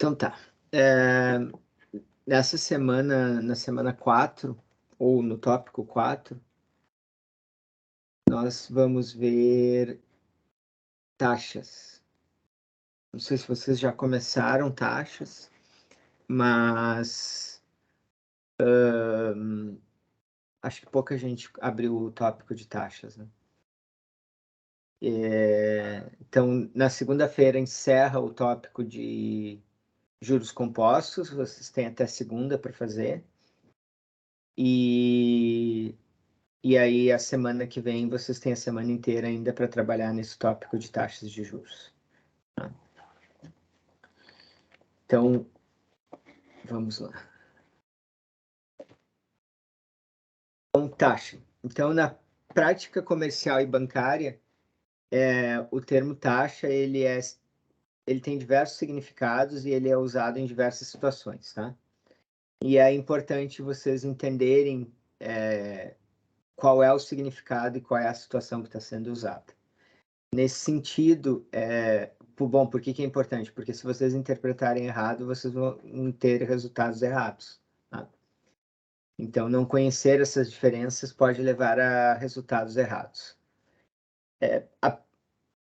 Então tá. É, nessa semana, na semana 4, ou no tópico 4, nós vamos ver taxas. Não sei se vocês já começaram taxas, mas acho que pouca gente abriu o tópico de taxas, né? Então, na segunda-feira encerra o tópico de juros compostos, vocês têm até segunda para fazer. E aí, a semana que vem, vocês têm a semana inteira ainda para trabalhar nesse tópico de taxas de juros. Tá? Então, vamos lá. Então, taxa. Então, na prática comercial e bancária, o termo taxa, ele tem diversos significados e ele é usado em diversas situações, tá? E é importante vocês entenderem qual é o significado e qual é a situação que está sendo usada. Nesse sentido, bom, por que é importante? Porque se vocês interpretarem errado, vocês vão ter resultados errados. Tá? Então, não conhecer essas diferenças pode levar a resultados errados.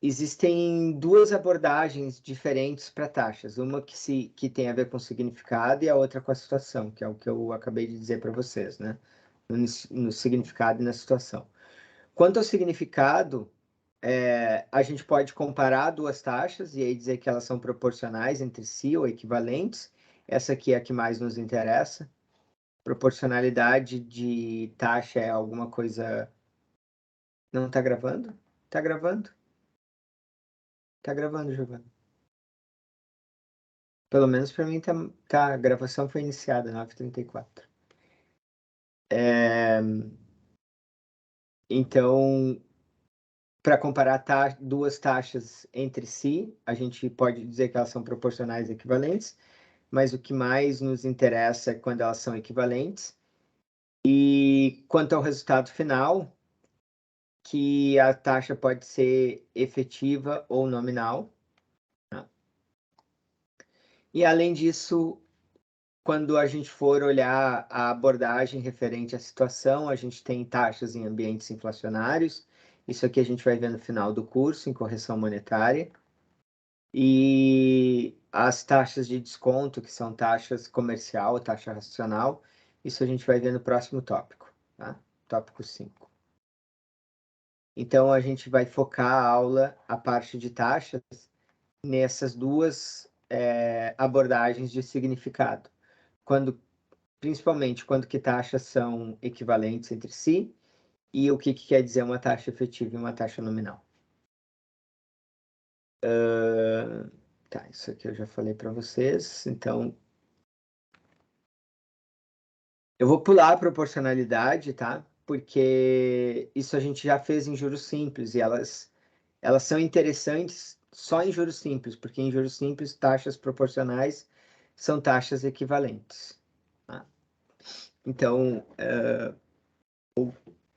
Existem duas abordagens diferentes para taxas. Uma que tem a ver com significado e a outra com a situação, que é o que eu acabei de dizer para vocês, né? No significado e na situação. Quanto ao significado, a gente pode comparar duas taxas e aí dizer que elas são proporcionais entre si ou equivalentes. Essa aqui é a que mais nos interessa. Proporcionalidade de taxa é alguma coisa... Não está gravando? Está gravando? Está gravando, Giovana. Pelo menos para mim tá, a gravação foi iniciada, 9h34. Então, para comparar duas taxas entre si, a gente pode dizer que elas são proporcionais e equivalentes, mas o que mais nos interessa é quando elas são equivalentes. E quanto ao resultado final, que a taxa pode ser efetiva ou nominal. Tá? E além disso, quando a gente for olhar a abordagem referente à situação, a gente tem taxas em ambientes inflacionários. Isso aqui a gente vai ver no final do curso, em correção monetária. E as taxas de desconto, que são taxas comercial, taxa racional, isso a gente vai ver no próximo tópico, tá? Tópico 5. Então, a gente vai focar a aula, a parte de taxas, nessas duas abordagens de significado. Principalmente quando que taxas são equivalentes entre si e o que quer dizer uma taxa efetiva e uma taxa nominal. Tá, isso aqui eu já falei para vocês, então eu vou pular a proporcionalidade, tá? Porque isso a gente já fez em juros simples e elas são interessantes só em juros simples, porque em juros simples taxas proporcionais são taxas equivalentes. Tá? Então,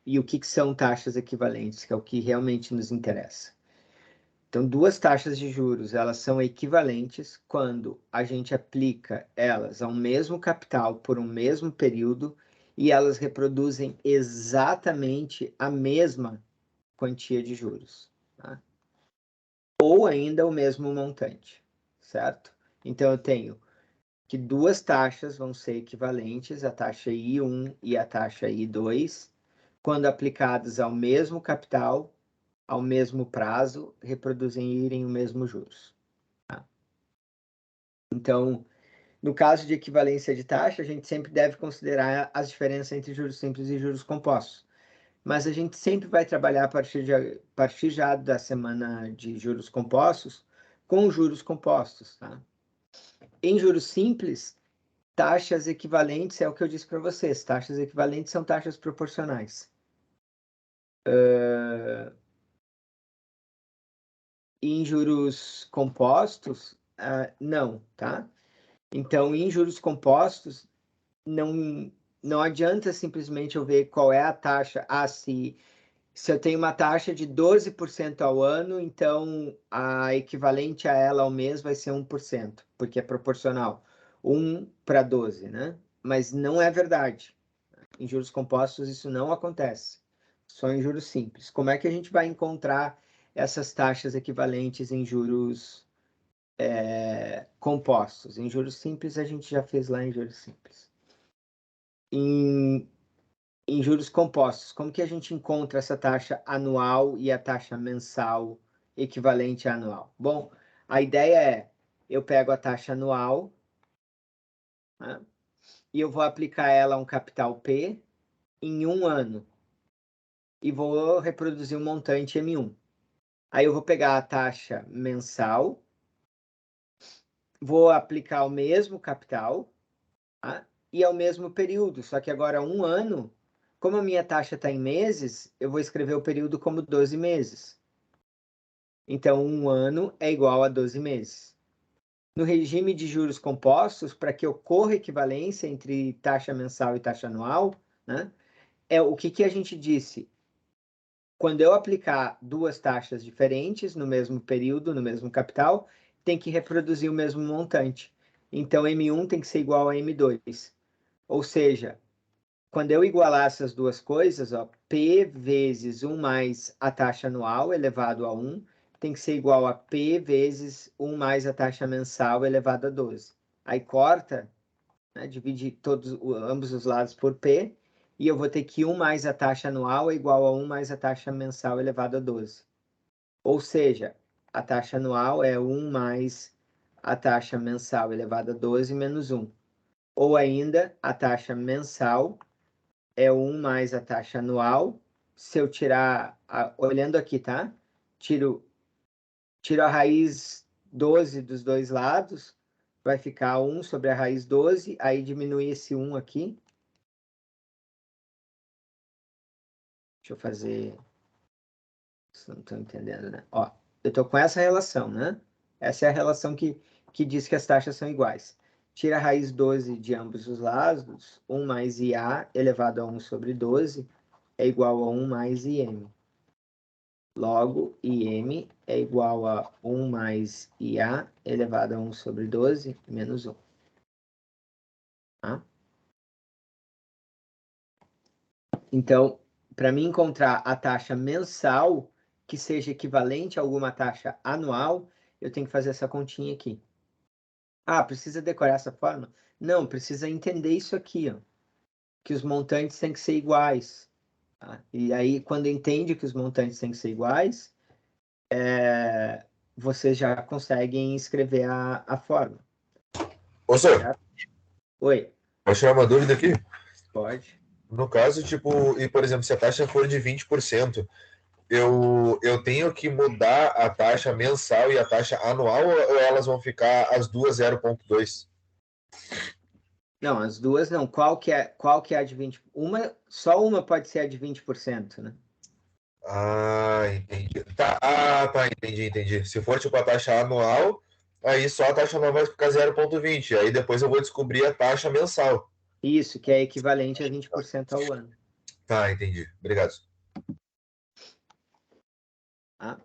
e o que são taxas equivalentes, que é o que realmente nos interessa? Então, duas taxas de juros, elas são equivalentes quando a gente aplica elas ao mesmo capital por um mesmo período e elas reproduzem exatamente a mesma quantia de juros, tá? Ou ainda o mesmo montante, certo? Então, eu tenho que duas taxas vão ser equivalentes, a taxa I1 e a taxa I2, quando aplicadas ao mesmo capital, ao mesmo prazo, reproduzirem o mesmo juros. Tá? Então, no caso de equivalência de taxa, a gente sempre deve considerar as diferenças entre juros simples e juros compostos. Mas a gente sempre vai trabalhar a partir já da semana de juros compostos com juros compostos. Tá? Em juros simples, taxas equivalentes é o que eu disse para vocês. Taxas equivalentes são taxas proporcionais. Em juros compostos, não, tá? Então, em juros compostos, não adianta simplesmente eu ver qual é a taxa. Se Se eu tenho uma taxa de 12% ao ano, então a equivalente a ela ao mês vai ser 1%, porque é proporcional. 1 para 12, né? Mas não é verdade. Em juros compostos isso não acontece. Só em juros simples. Como é que a gente vai encontrar essas taxas equivalentes em juros compostos? Em juros simples a gente já fez lá em juros simples. Em juros compostos, como que a gente encontra essa taxa anual e a taxa mensal equivalente à anual? Bom, a ideia é, eu pego a taxa anual, né, e eu vou aplicar ela a um capital P em um ano, e vou reproduzir um montante M1. Aí eu vou pegar a taxa mensal, vou aplicar o mesmo capital, tá, e ao mesmo período, só que agora um ano. Como a minha taxa está em meses, eu vou escrever o período como 12 meses. Então, um ano é igual a 12 meses. No regime de juros compostos, para que ocorra equivalência entre taxa mensal e taxa anual, né, o que a gente disse? Quando eu aplicar duas taxas diferentes no mesmo período, no mesmo capital, tem que reproduzir o mesmo montante. Então, M1 tem que ser igual a M2. Ou seja, quando eu igualar essas duas coisas, ó, P vezes 1 mais a taxa anual elevado a 1 tem que ser igual a P vezes 1 mais a taxa mensal elevado a 12. Aí corta, né, divide ambos os lados por P, e eu vou ter que 1 mais a taxa anual é igual a 1 mais a taxa mensal elevado a 12. Ou seja, a taxa anual é 1 mais a taxa mensal elevado a 12 menos 1. Ou ainda, a taxa mensal é 1 mais a taxa anual. Se eu tirar, olhando aqui, tá? Tiro a raiz 12 dos dois lados, vai ficar 1 sobre a raiz 12, aí diminui esse 1 aqui. Deixa eu fazer... Não estou entendendo, né? Ó, eu estou com essa relação, né? Essa é a relação que diz que as taxas são iguais. Tira a raiz 12 de ambos os lados, 1 mais IA elevado a 1 sobre 12 é igual a 1 mais IM. Logo, IM é igual a 1 mais IA elevado a 1 sobre 12 menos 1. Tá? Então, para mim encontrar a taxa mensal que seja equivalente a alguma taxa anual, eu tenho que fazer essa continha aqui. Ah, precisa decorar essa forma? Não, precisa entender isso aqui, ó, que os montantes têm que ser iguais. Tá? E aí, quando entende que os montantes têm que ser iguais, vocês já conseguem escrever a forma. Ô, senhor, Certo? Oi, pode tirar uma dúvida aqui? pode. No caso, tipo, e por exemplo, se a taxa for de 20%, eu tenho que mudar a taxa mensal e a taxa anual ou elas vão ficar as duas 0,2? Não, as duas não. Qual que é a de 20%? Só uma pode ser a de 20%, né? Ah, entendi. Tá, tá, entendi. Se for tipo a taxa anual, aí só a taxa anual vai ficar 0,20. Aí depois eu vou descobrir a taxa mensal. Isso, que é equivalente a 20% ao ano. Tá, entendi. Obrigado. Tá?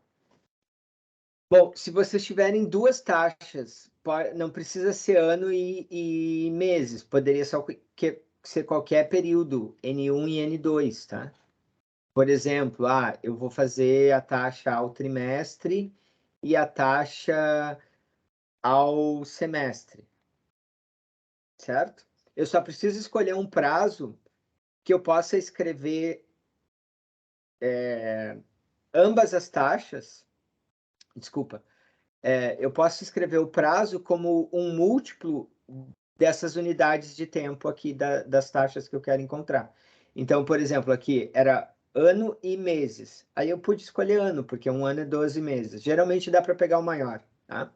Bom, se vocês tiverem duas taxas, não precisa ser ano e meses, poderia ser qualquer período, N1 e N2, tá? Por exemplo, eu vou fazer a taxa ao trimestre e a taxa ao semestre, certo? Eu só preciso escolher um prazo que eu possa escrever ambas as taxas, desculpa, eu posso escrever o prazo como um múltiplo dessas unidades de tempo aqui das taxas que eu quero encontrar. Então, por exemplo, aqui era ano e meses. Aí eu pude escolher ano, porque um ano é 12 meses. Geralmente dá para pegar o maior, tá?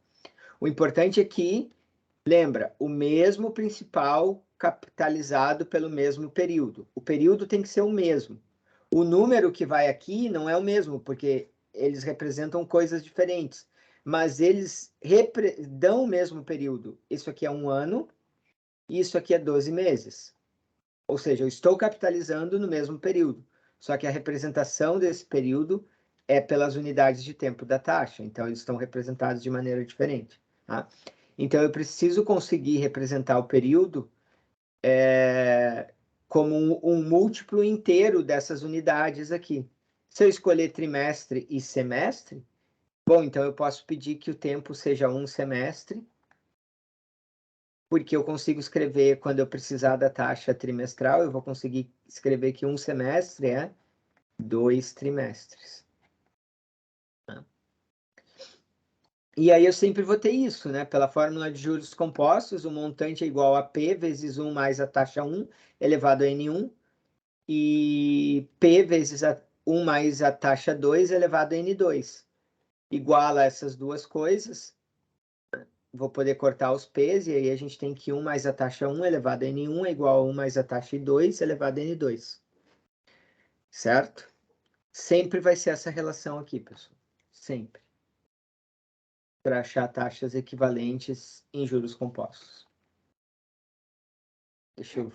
O importante é que, lembra, o mesmo principal capitalizado pelo mesmo período. O período tem que ser o mesmo. O número que vai aqui não é o mesmo, porque eles representam coisas diferentes, mas eles dão o mesmo período. Isso aqui é um ano e isso aqui é 12 meses. Ou seja, eu estou capitalizando no mesmo período. só que a representação desse período é pelas unidades de tempo da taxa, então eles estão representados de maneira diferente, tá? Então eu preciso conseguir representar o período como um múltiplo inteiro dessas unidades aqui. Se eu escolher trimestre e semestre, bom, então eu posso pedir que o tempo seja 1 semestre, porque eu consigo escrever, quando eu precisar da taxa trimestral, eu vou conseguir escrever que 1 semestre é 2 trimestres. E aí eu sempre vou ter isso, né? Pela fórmula de juros compostos, o montante é igual a P vezes 1 mais a taxa 1 elevado a N1, e P vezes 1 mais a taxa 2 elevado a N2. Iguala essas duas coisas, vou poder cortar os P's, e aí a gente tem que 1 mais a taxa 1 elevado a N1 é igual a 1 mais a taxa 2 elevado a N2. Certo? Sempre vai ser essa relação aqui, pessoal. Sempre. Para achar taxas equivalentes em juros compostos. Deixa eu...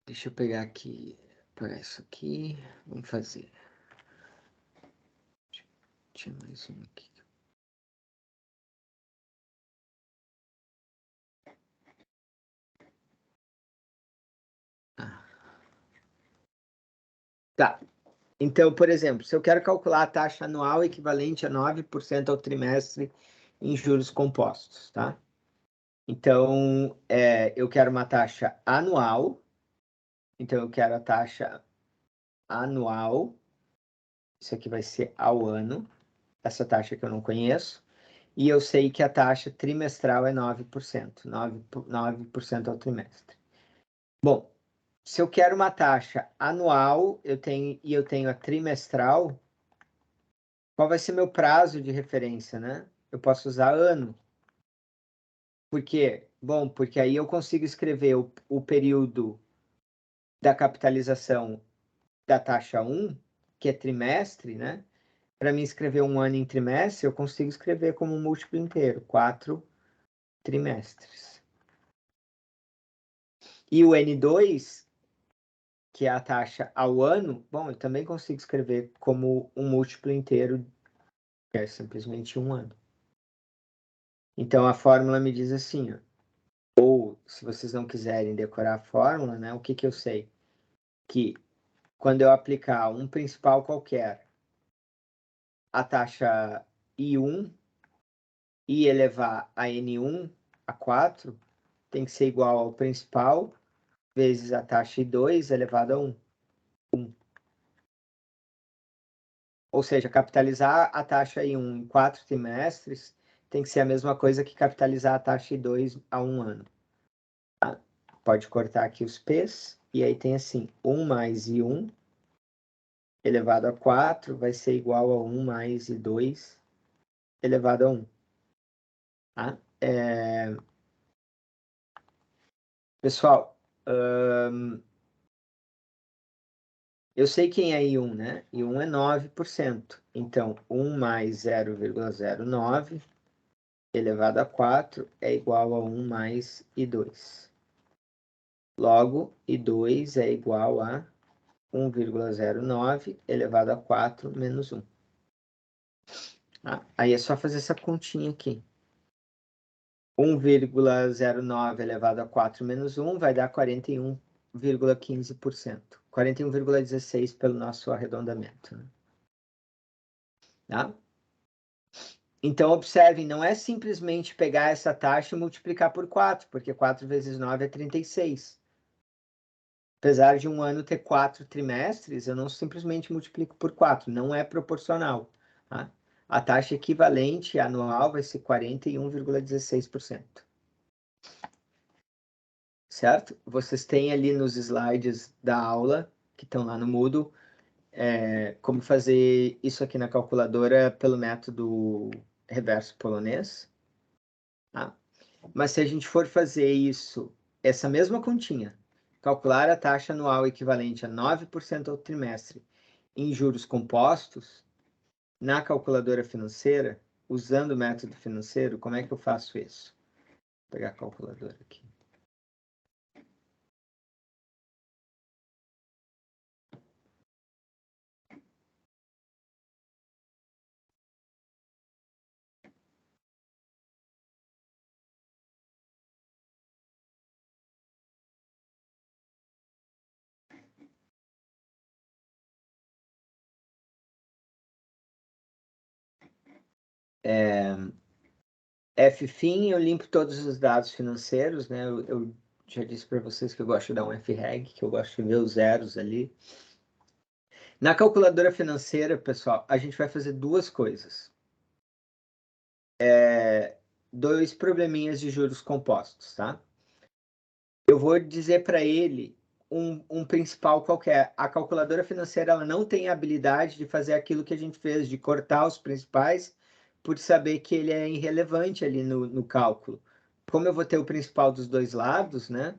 deixa eu pegar aqui, pegar isso aqui, vamos fazer. Tinha mais um aqui. Tá. Então, por exemplo, se eu quero calcular a taxa anual equivalente a 9% ao trimestre em juros compostos, tá? Então, eu quero uma taxa anual. Então, eu quero a taxa anual. Isso aqui vai ser ao ano. Essa taxa que eu não conheço. E eu sei que a taxa trimestral é 9%. 9% ao trimestre. Bom, se eu quero uma taxa anual, eu tenho a trimestral, qual vai ser meu prazo de referência, né? Eu posso usar ano. Por quê? Bom, porque aí eu consigo escrever o período da capitalização da taxa 1, que é trimestre, né? Para mim escrever um ano em trimestre, eu consigo escrever como um múltiplo inteiro, 4 trimestres. E o N2, que é a taxa ao ano, bom, eu também consigo escrever como um múltiplo inteiro, que é simplesmente um ano. Então a fórmula me diz assim, ó, ou se vocês não quiserem decorar a fórmula, né, o que que eu sei? Que quando eu aplicar um principal qualquer, a taxa I1 e elevar a N1 a 4, tem que ser igual ao principal vezes a taxa I2 elevado a 1. Ou seja, capitalizar a taxa I1 em 4 trimestres tem que ser a mesma coisa que capitalizar a taxa I2 a 1 ano. Tá? Pode cortar aqui os P's, e aí tem assim, 1 mais I1 elevado a 4 vai ser igual a 1 mais I2 elevado a 1. Tá? Pessoal, eu sei quem é I1, né? I1 é 9%. Então, 1 mais 0,09 elevado a 4 é igual a 1 mais I2. Logo, I2 é igual a 1,09 elevado a 4 menos 1. Tá? Aí é só fazer essa continha aqui. 1,09 elevado a 4 menos 1 vai dar 41,15%. 41,16% pelo nosso arredondamento. Né? Tá? Então, observem, não é simplesmente pegar essa taxa e multiplicar por 4, porque 4 vezes 9 é 36. Apesar de um ano ter 4 trimestres, eu não simplesmente multiplico por 4, não é proporcional. Tá? A taxa equivalente anual vai ser 41,16%. Certo? Vocês têm ali nos slides da aula, que estão lá no Moodle, como fazer isso aqui na calculadora pelo método reverso polonês. Tá? Mas se a gente for fazer isso, essa mesma continha, calcular a taxa anual equivalente a 9% ao trimestre em juros compostos, na calculadora financeira, usando o método financeiro, como é que eu faço isso? pegar a calculadora aqui. FFIM, eu limpo todos os dados financeiros, né? Eu já disse para vocês que eu gosto de dar um FREG, que eu gosto de ver os zeros ali. Na calculadora financeira, pessoal, a gente vai fazer duas coisas. Dois probleminhas de juros compostos, tá? Eu vou dizer para ele um principal qualquer. A calculadora financeira ela não tem a habilidade de fazer aquilo que a gente fez, de cortar os principais, por saber que ele é irrelevante ali no cálculo. Como eu vou ter o principal dos dois lados, né?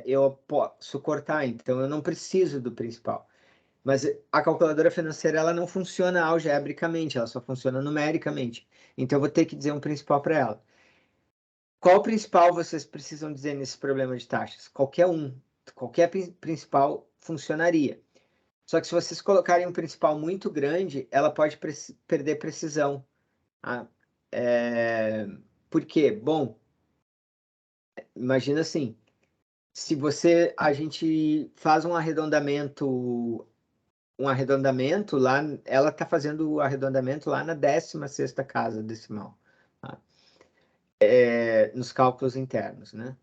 Eu posso cortar, então eu não preciso do principal. Mas a calculadora financeira ela não funciona algebricamente, ela só funciona numericamente. Então eu vou ter que dizer um principal para ela. Qual principal vocês precisam dizer nesse problema de taxas? Qualquer um. Qualquer principal funcionaria. Só que se vocês colocarem um principal muito grande, ela pode perder precisão. Tá? Por quê? Bom, imagina assim, se a gente faz um arredondamento lá, ela está fazendo o arredondamento lá na 16ª casa decimal, tá? Nos cálculos internos, né?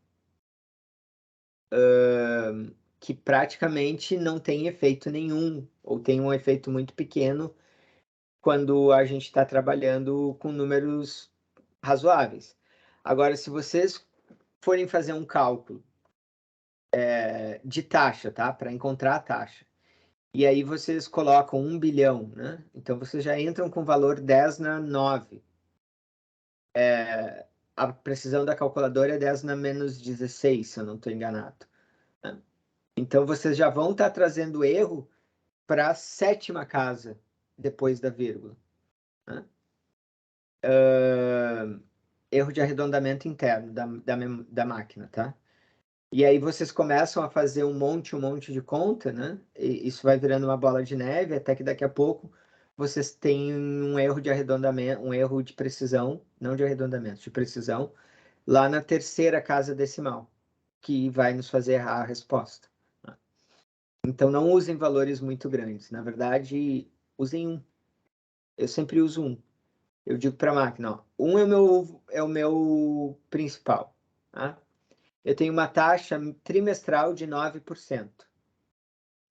Que praticamente não tem efeito nenhum, ou tem um efeito muito pequeno quando a gente está trabalhando com números razoáveis. Agora, se vocês forem fazer um cálculo de taxa, tá? Para encontrar a taxa, e aí vocês colocam 1 bilhão, né? Então vocês já entram com o valor 10 na 9. A precisão da calculadora é 10 na menos 16, se eu não estou enganado, né? Então vocês já vão estar trazendo erro para a 7ª casa depois da vírgula, né? Erro de arredondamento interno da máquina, tá? E aí vocês começam a fazer um monte de conta, né? E isso vai virando uma bola de neve, até que daqui a pouco vocês têm um erro de arredondamento, um erro de precisão, não de arredondamento, de precisão, lá na 3ª casa decimal, que vai nos fazer errar a resposta. Então não usem valores muito grandes. Na verdade, usem um. Eu sempre uso um. Eu digo para a máquina, ó, um é o meu principal, tá? Eu tenho uma taxa trimestral de 9%.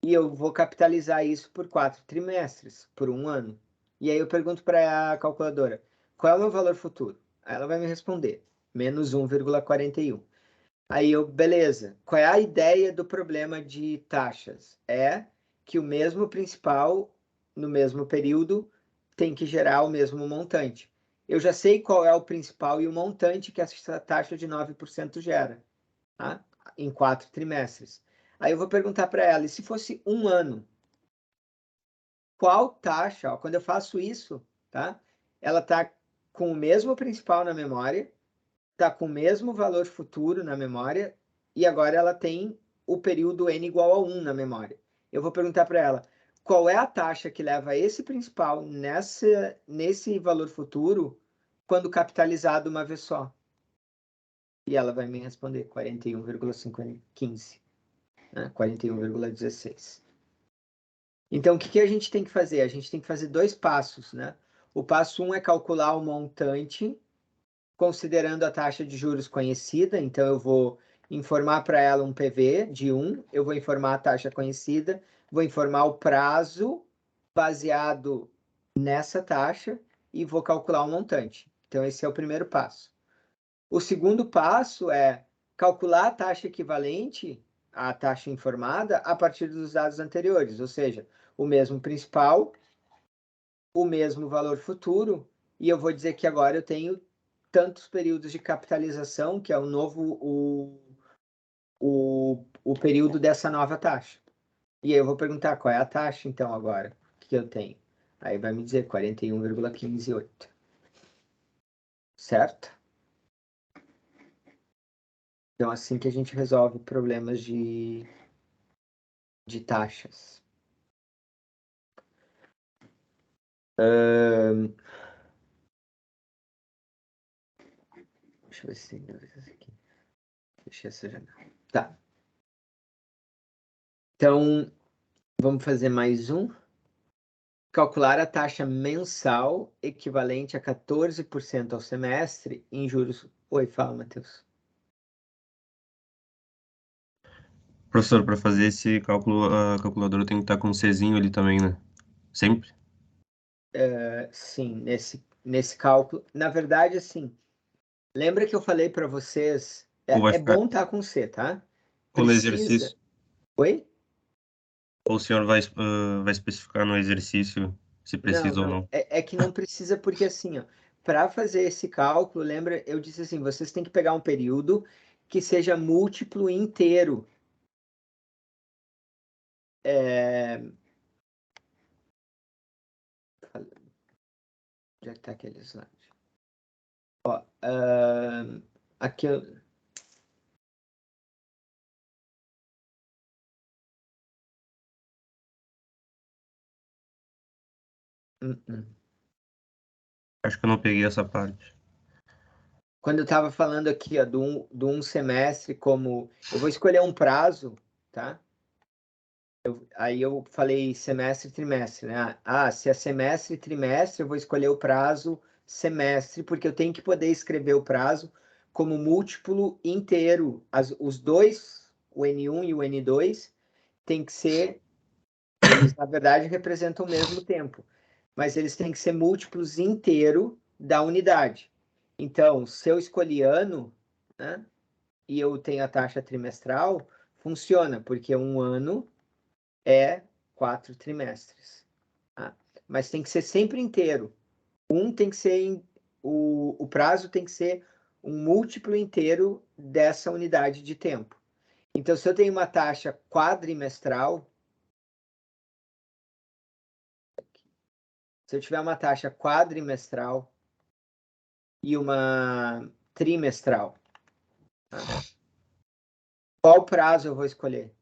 E eu vou capitalizar isso por 4 trimestres, por um ano. E aí eu pergunto para a calculadora, qual é o meu valor futuro? Aí ela vai me responder, menos 1,41. Aí eu, beleza. Qual é a ideia do problema de taxas? É que o mesmo principal, no mesmo período, tem que gerar o mesmo montante. Eu já sei qual é o principal e o montante que essa taxa de 9% gera, tá? Em 4 trimestres. Aí eu vou perguntar para ela, e se fosse um ano? Qual taxa? Ó, quando eu faço isso, tá? Ela está com o mesmo principal na memória, está com o mesmo valor futuro na memória e agora ela tem o período n igual a 1 na memória. Eu vou perguntar para ela, qual é a taxa que leva esse principal nesse valor futuro quando capitalizado uma vez só? E ela vai me responder 41,15, né? 41,16. Então, o que a gente tem que fazer? A gente tem que fazer dois passos, né? O passo 1 é calcular o montante considerando a taxa de juros conhecida, então eu vou informar para ela um PV de 1, eu vou informar a taxa conhecida, vou informar o prazo baseado nessa taxa e vou calcular o montante. Então, esse é o primeiro passo. O segundo passo é calcular a taxa equivalente à taxa informada a partir dos dados anteriores, ou seja, o mesmo principal, o mesmo valor futuro, e eu vou dizer que agora eu tenho tantos períodos de capitalização, que é o período dessa nova taxa. E aí eu vou perguntar qual é a taxa, então, agora, que eu tenho. Aí vai me dizer 41,158. Certo? Então, assim que a gente resolve problemas de taxas. Deixa eu ver se tem dúvidas aqui. Deixa essa janela. Tá. Então, vamos fazer mais um. Calcular a taxa mensal equivalente a 14% ao semestre em juros. Oi, fala, Matheus. Professor, para fazer esse cálculo, a calculadora tem que estar com um Czinho ali também, né? Sempre? Sim, nesse cálculo. Na verdade, assim, lembra que eu falei para vocês, Ou vai é ficar bom estar com C, tá? ou no Precisa. exercício? Oi? Ou o senhor vai especificar no exercício se Não, precisa ou não. não? É que não precisa, porque assim, ó, para fazer esse cálculo, lembra, eu disse assim, vocês têm que pegar um período que seja múltiplo inteiro. É... Já está aquele slide. Ó, aqui eu... Uh-uh. Acho que eu não peguei essa parte. Quando eu estava falando aqui, ó, do um semestre, como... Eu vou escolher um prazo, tá? Aí eu falei semestre, trimestre, né? Se é semestre, trimestre, eu vou escolher o prazo semestre, porque eu tenho que poder escrever o prazo como múltiplo inteiro. Os dois, o N1 e o N2, tem que ser... Eles, na verdade, representam o mesmo tempo, mas eles têm que ser múltiplos inteiro da unidade. Então, se eu escolhi ano, né, e eu tenho a taxa trimestral, funciona, porque um ano é 4 trimestres. Tá? Mas tem que ser sempre inteiro. Tem que ser o prazo tem que ser um múltiplo inteiro dessa unidade de tempo. Então, se eu tenho uma taxa quadrimestral, se eu tiver uma taxa quadrimestral e uma trimestral, tá? Qual prazo eu vou escolher?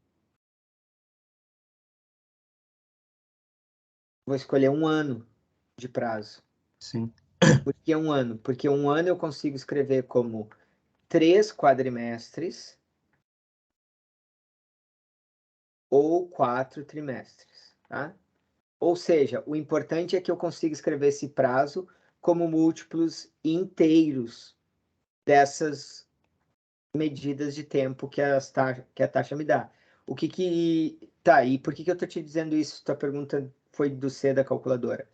Vou escolher um ano de prazo. Sim. Por que um ano? Porque um ano eu consigo escrever como 3 quadrimestres ou 4 trimestres, tá? Ou seja, o importante é que eu consiga escrever esse prazo como múltiplos inteiros dessas medidas de tempo que a taxa me dá. Tá, e por que eu tô te dizendo isso? Tua pergunta foi do C da calculadora.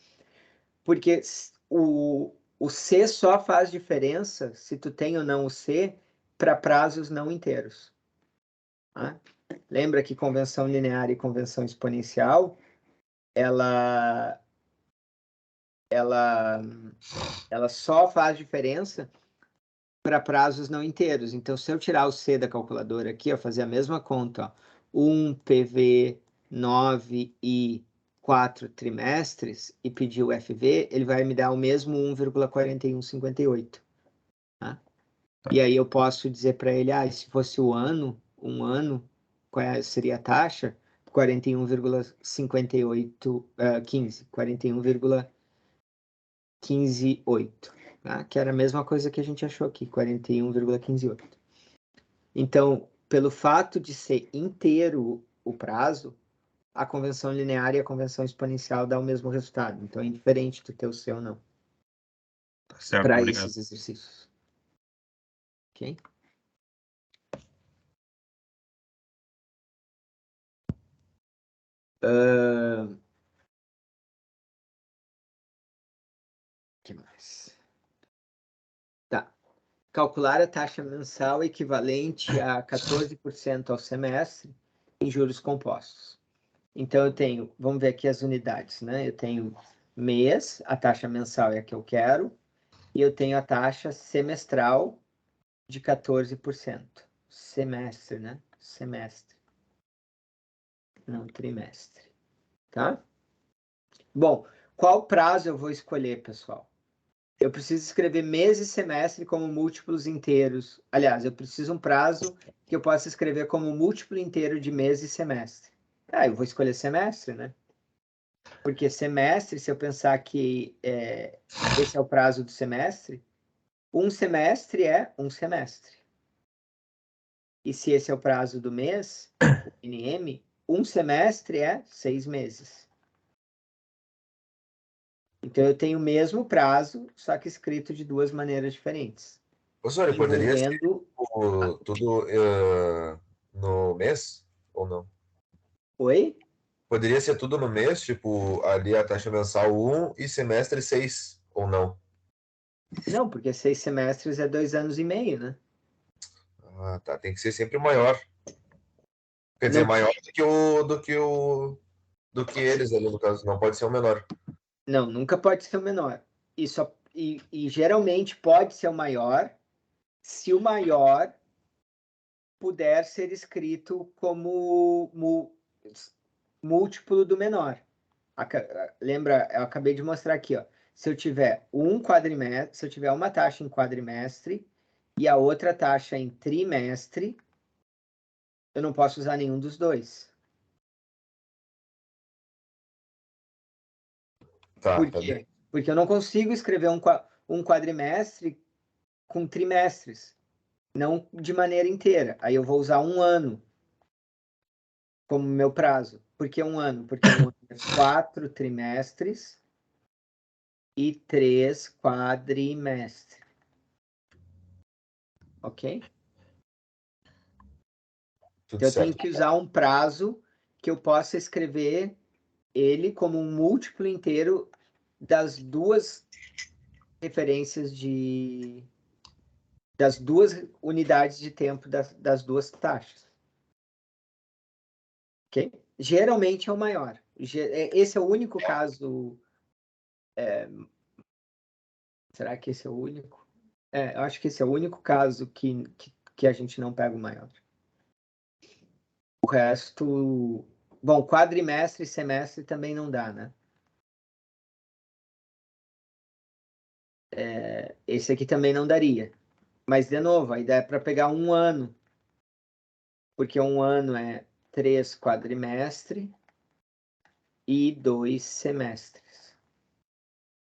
Porque o C só faz diferença se tu tem ou não o C para prazos não inteiros. Tá? Lembra que convenção linear e convenção exponencial, ela só faz diferença para prazos não inteiros. Então, se eu tirar o C da calculadora aqui, fazer a mesma conta, ó, 1 PV 9 e 4 trimestres, e pedir o FV, ele vai me dar o mesmo 1,4158. Tá? E aí eu posso dizer para ele, se fosse um ano, qual seria a taxa? 41,58, 15, 41,158. Tá? Que era a mesma coisa que a gente achou aqui, 41,158. Então, pelo fato de ser inteiro o prazo, a convenção linear e a convenção exponencial dá o mesmo resultado. Então, é indiferente do teu ser ou não, Tá certo, para obrigado. esses exercícios. Ok? Que mais? Tá. Calcular a taxa mensal equivalente a 14% ao semestre em juros compostos. Então, eu tenho, vamos ver aqui as unidades, né? Eu tenho mês, a taxa mensal é a que eu quero, e eu tenho a taxa semestral de 14%. Semestre, né? Semestre. Não, trimestre. Tá? Bom, qual prazo eu vou escolher, pessoal? Eu preciso escrever mês e semestre como múltiplos inteiros. Aliás, eu preciso um prazo que eu possa escrever como múltiplo inteiro de mês e semestre. Ah, eu vou escolher semestre, né? Porque semestre, se eu pensar que esse é o prazo do semestre, um semestre é um semestre. E se esse é o prazo do mês, o NM, um semestre é 6 meses. Então, eu tenho o mesmo prazo, só que escrito de duas maneiras diferentes. Professor, poderia ser Envolvendo... tudo no mês ou não? Oi? Poderia ser tudo no mês, tipo, ali a taxa mensal 1 e semestre 6, ou não? Não, porque 6 semestres é 2 anos e meio, né? Ah, tá. Tem que ser sempre maior. Quer dizer, Não, maior do que eles ali, no caso. Não pode ser o menor. não, nunca pode ser o menor. E geralmente pode ser o maior se o maior puder ser escrito como múltiplo do menor. Lembra, eu acabei de mostrar aqui, ó. Se eu tiver um quadrimestre, se eu tiver uma taxa em quadrimestre e a outra taxa em trimestre, eu não posso usar nenhum dos dois. Tá, Por tá bem. quê? Porque eu não consigo escrever um quadrimestre com trimestres, não de maneira inteira. Aí eu vou usar um ano como meu prazo. Por que um ano? Porque um ano é 4 trimestres e 3 quadrimestres. Ok? Tudo Então eu tenho certo. que usar um prazo que eu possa escrever ele como um múltiplo inteiro das duas referências das duas unidades de tempo das duas taxas. Ok? Geralmente é o maior. Esse é o único caso. Será que esse é o único? Eu acho que esse é o único caso que a gente não pega o maior. O resto. Bom, quadrimestre e semestre também não dá, né? Esse aqui também não daria. Mas, de novo, a ideia é para pegar um ano. Porque um ano é 3 quadrimestres e 2 semestres.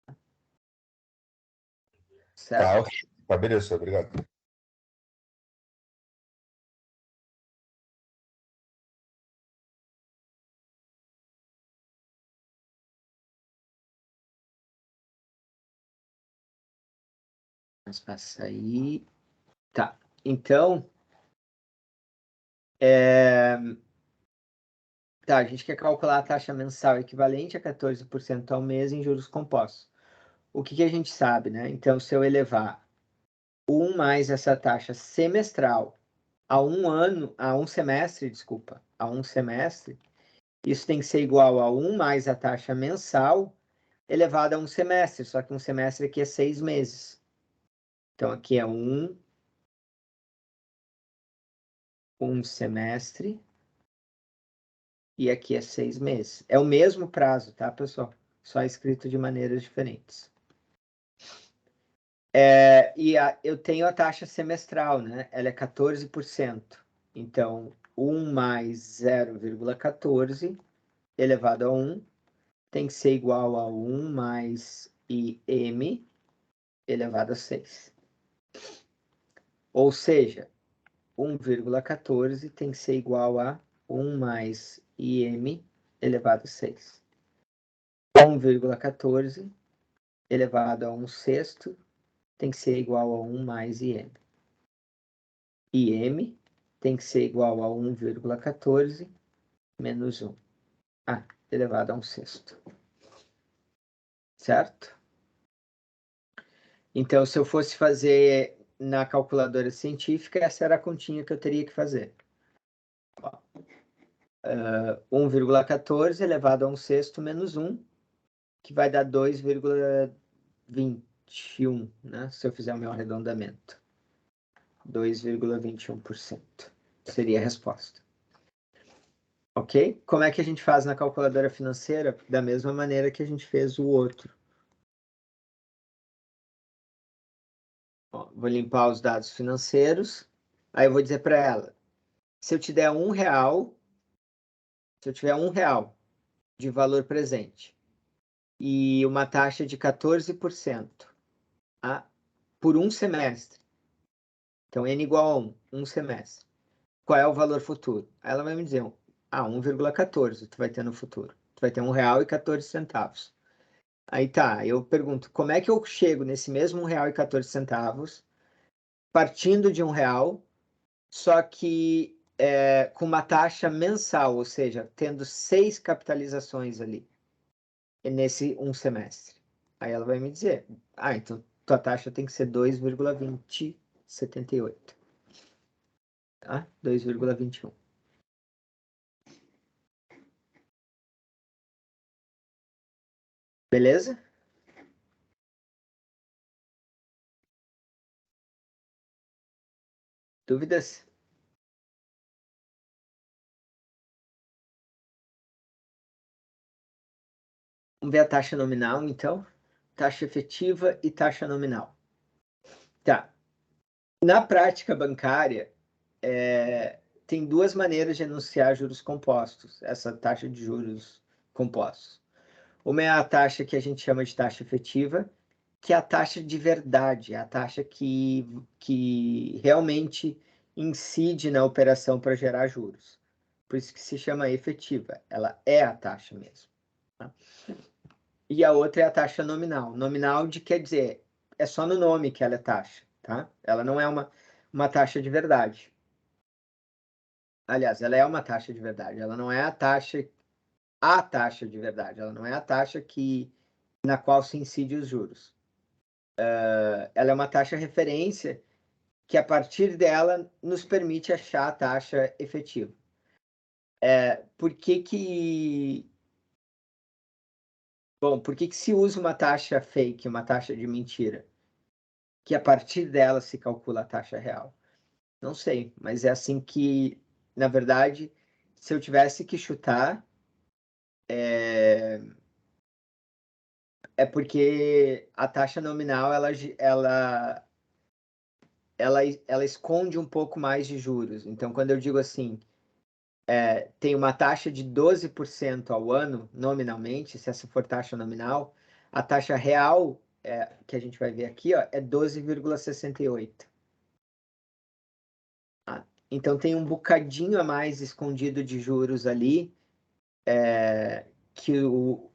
Tá, Certo? ok. Tá, beleza, obrigado. Mas passa aí. Tá. Então, tá, a gente quer calcular a taxa mensal equivalente a 14% ao mês em juros compostos. O que a gente sabe, né? Então, se eu elevar 1 mais essa taxa semestral a um semestre, desculpa, a um semestre, isso tem que ser igual a 1 mais a taxa mensal elevada a um semestre, só que um semestre aqui é 6 meses. Então, aqui é um semestre e aqui é 6 meses. É o mesmo prazo, tá, pessoal? Só escrito de maneiras diferentes. Eu tenho a taxa semestral, né? Ela é 14%. Então, 1 mais 0,14 elevado a 1 tem que ser igual a 1 mais IM elevado a 6. Ou seja, 1,14 tem que ser igual a 1 mais IM elevado a 6. 1,14 elevado a 1 sexto tem que ser igual a 1 mais IM. IM tem que ser igual a 1,14 menos 1. Elevado a 1 sexto. Certo? Então, se eu fosse fazer na calculadora científica, essa era a continha que eu teria que fazer. 1,14 elevado a 1 sexto menos 1, que vai dar 2,21, né? Se eu fizer o meu arredondamento. 2,21% seria a resposta. Ok? Como é que a gente faz na calculadora financeira? Da mesma maneira que a gente fez o outro. Ó, vou limpar os dados financeiros. Aí eu vou dizer para ela, se eu te der R$1, se eu tiver R$1 de valor presente e uma taxa de 14%, tá? Por um semestre. Então, N igual a 1, um semestre. Qual é o valor futuro? Aí ela vai me dizer, 1,14 tu vai ter no futuro. Tu vai ter R$1,14. Aí tá, eu pergunto, como é que eu chego nesse mesmo R$1,14, partindo de R$1, só que com uma taxa mensal, ou seja, tendo 6 capitalizações ali, nesse um semestre. Aí ela vai me dizer, então tua taxa tem que ser 2,2078. Tá? 2,21. Beleza? Dúvidas? Vamos ver a taxa nominal, então. Taxa efetiva e taxa nominal. Tá. Na prática bancária, tem duas maneiras de anunciar juros compostos, essa taxa de juros compostos. Uma é a taxa que a gente chama de taxa efetiva, que é a taxa de verdade, a taxa que realmente incide na operação para gerar juros. Por isso que se chama efetiva, ela é a taxa mesmo. Tá? E a outra é a taxa nominal. Nominal quer dizer, é só no nome que ela é taxa, tá? Ela não é uma taxa de verdade. Aliás, ela é uma taxa de verdade, ela não é a taxa de verdade, ela não é a taxa na qual se incide os juros. Ela é uma taxa referência que, a partir dela, nos permite achar a taxa efetiva. Por que se usa uma taxa fake, uma taxa de mentira? Que a partir dela se calcula a taxa real. Não sei, mas é assim que, na verdade, se eu tivesse que chutar, é porque a taxa nominal ela esconde um pouco mais de juros. Então, quando eu digo assim, tem uma taxa de 12% ao ano, nominalmente, se essa for taxa nominal, a taxa real, que a gente vai ver aqui, ó, é 12,68. Tá? Então, tem um bocadinho a mais escondido de juros ali, que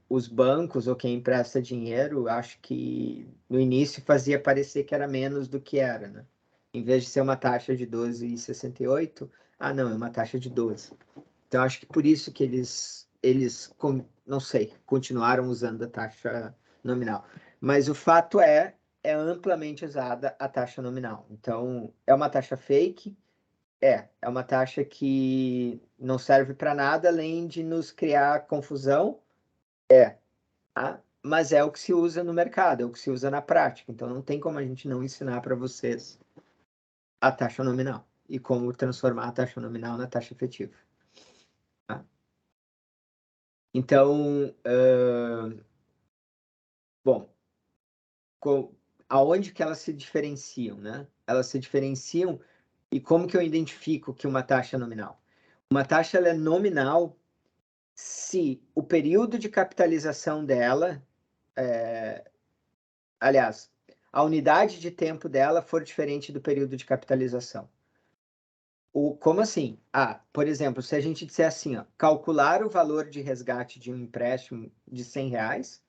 os bancos ou quem empresta dinheiro, acho que no início fazia parecer que era menos do que era, né? Em vez de ser uma taxa de 12,68, não, é uma taxa de 12. Então, acho que por isso que não sei, continuaram usando a taxa nominal. Mas o fato é amplamente usada a taxa nominal. Então, é uma taxa fake, é uma taxa que não serve para nada além de nos criar confusão, tá? Mas é o que se usa no mercado, é o que se usa na prática. Então, não tem como a gente não ensinar para vocês a taxa nominal e como transformar a taxa nominal na taxa efetiva. Tá? Então, bom, aonde que elas se diferenciam, né? Elas se diferenciam e como que eu identifico que uma taxa é nominal? Uma taxa ela é nominal se o período de capitalização dela, aliás, a unidade de tempo dela for diferente do período de capitalização. Como assim? Por exemplo, se a gente disser assim, ó, calcular o valor de resgate de um empréstimo de R$100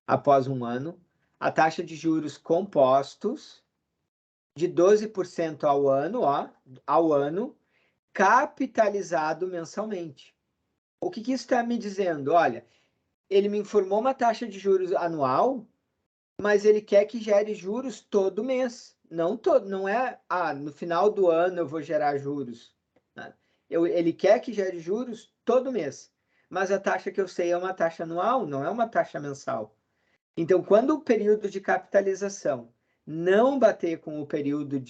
após um ano, a taxa de juros compostos de 12% ao ano, capitalizado mensalmente. O que isso está me dizendo? Olha, ele me informou uma taxa de juros anual, mas ele quer que gere juros todo mês. Não é, no final do ano eu vou gerar juros. Né? Ele quer que gere juros todo mês. Mas a taxa que eu sei é uma taxa anual, não é uma taxa mensal. Então, quando o período de capitalização não bater com o período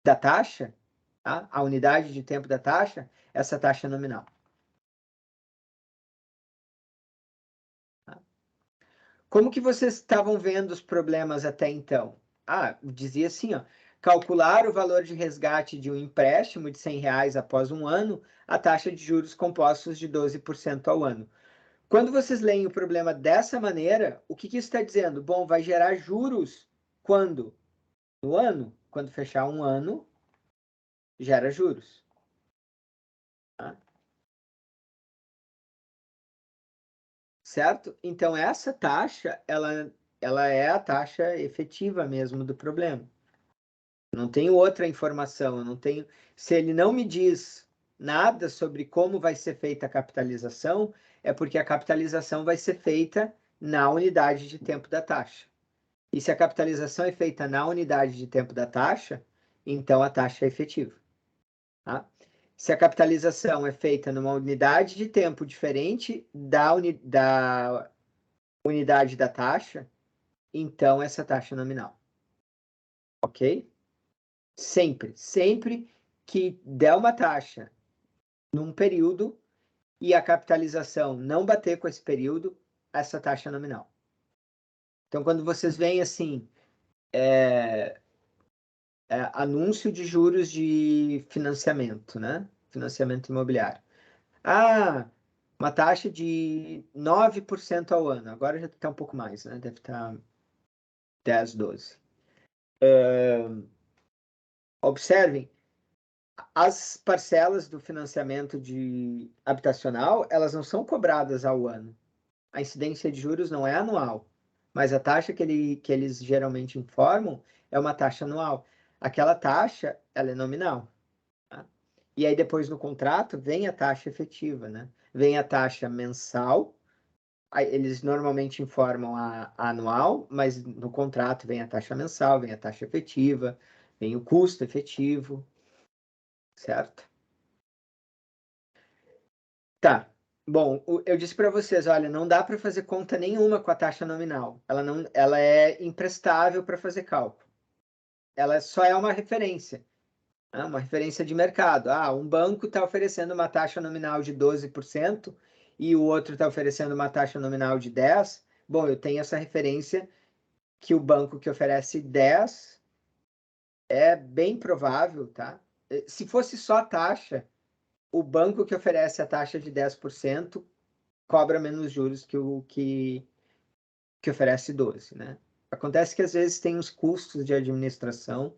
da taxa, tá? A unidade de tempo da taxa, essa taxa é nominal. Tá? Como que vocês estavam vendo os problemas até então? Dizia assim, ó, calcular o valor de resgate de um empréstimo de R$100 após um ano, a taxa de juros compostos de 12% ao ano. Quando vocês leem o problema dessa maneira, o que isso está dizendo? Bom, vai gerar juros quando? No ano. Quando fechar um ano, gera juros. Tá? Certo? Então, essa taxa, ela é a taxa efetiva mesmo do problema. Não tenho outra informação, eu não tenho... Se ele não me diz nada sobre como vai ser feita a capitalização, é porque a capitalização vai ser feita na unidade de tempo da taxa. E se a capitalização é feita na unidade de tempo da taxa, então a taxa é efetiva. Tá? Se a capitalização é feita numa unidade de tempo diferente da unidade da taxa, então essa taxa é nominal. Ok? Sempre que der uma taxa num período e a capitalização não bater com esse período, essa taxa é nominal. Então, quando vocês veem assim, anúncio de juros de financiamento, né? Financiamento imobiliário. Uma taxa de 9% ao ano. Agora já está um pouco mais, né? Deve estar 10, 12. Observem, as parcelas do financiamento habitacional, elas não são cobradas ao ano. A incidência de juros não é anual, mas a taxa que eles geralmente informam é uma taxa anual. Aquela taxa, ela é nominal. Tá? E aí depois no contrato vem a taxa efetiva, né? Vem a taxa mensal, eles normalmente informam a anual, mas no contrato vem a taxa mensal, vem a taxa efetiva, vem o custo efetivo, certo? Tá. Bom, eu disse para vocês, olha, não dá para fazer conta nenhuma com a taxa nominal. Ela é imprestável para fazer cálculo. Ela só é uma referência, né? Uma referência de mercado. Um banco está oferecendo uma taxa nominal de 12% e o outro está oferecendo uma taxa nominal de 10%. Bom, eu tenho essa referência que o banco que oferece 10 é bem provável, tá? Se fosse só a taxa, o banco que oferece a taxa de 10% cobra menos juros que o que oferece 12%, né? Acontece que às vezes tem os custos de administração,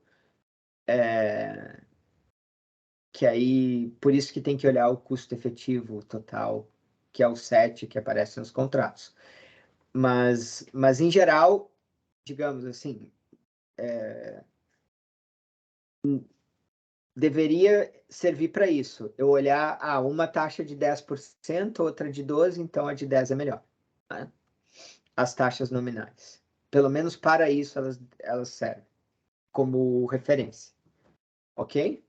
que aí, por isso que tem que olhar o custo efetivo total, que é o 7 que aparece nos contratos. Mas em geral, digamos assim, deveria servir para isso. Eu olhar, uma taxa de 10%, outra de 12%, então a de 10% é melhor. Né? As taxas nominais. Pelo menos para isso elas servem como referência. Ok?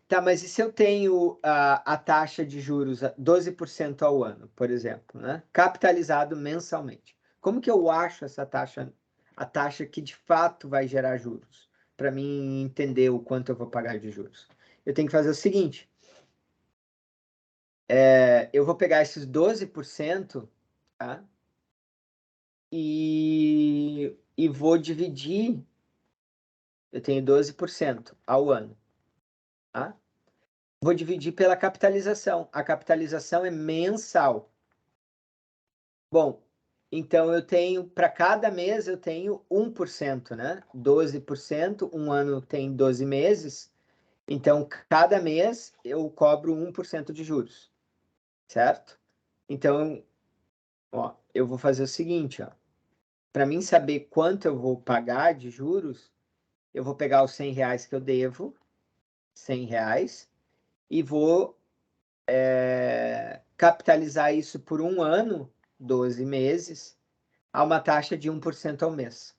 Tá, mas e se eu tenho a taxa de juros 12% ao ano, por exemplo, né? Capitalizado mensalmente? Como que eu acho essa taxa, a taxa que de fato vai gerar juros? Para mim entender o quanto eu vou pagar de juros. Eu tenho que fazer o seguinte. Eu vou pegar esses 12%, tá? E vou dividir. Eu tenho 12% ao ano, tá? Vou dividir pela capitalização. A capitalização é mensal. Bom, então eu tenho, para cada mês eu tenho 1%, né? 12%, um ano tem 12 meses, então cada mês eu cobro 1% de juros, certo? Então, eu vou fazer o seguinte, para mim saber quanto eu vou pagar de juros, eu vou pegar os R$100 que eu devo, R$100, e vou capitalizar isso por um ano, 12 meses, a uma taxa de 1% ao mês.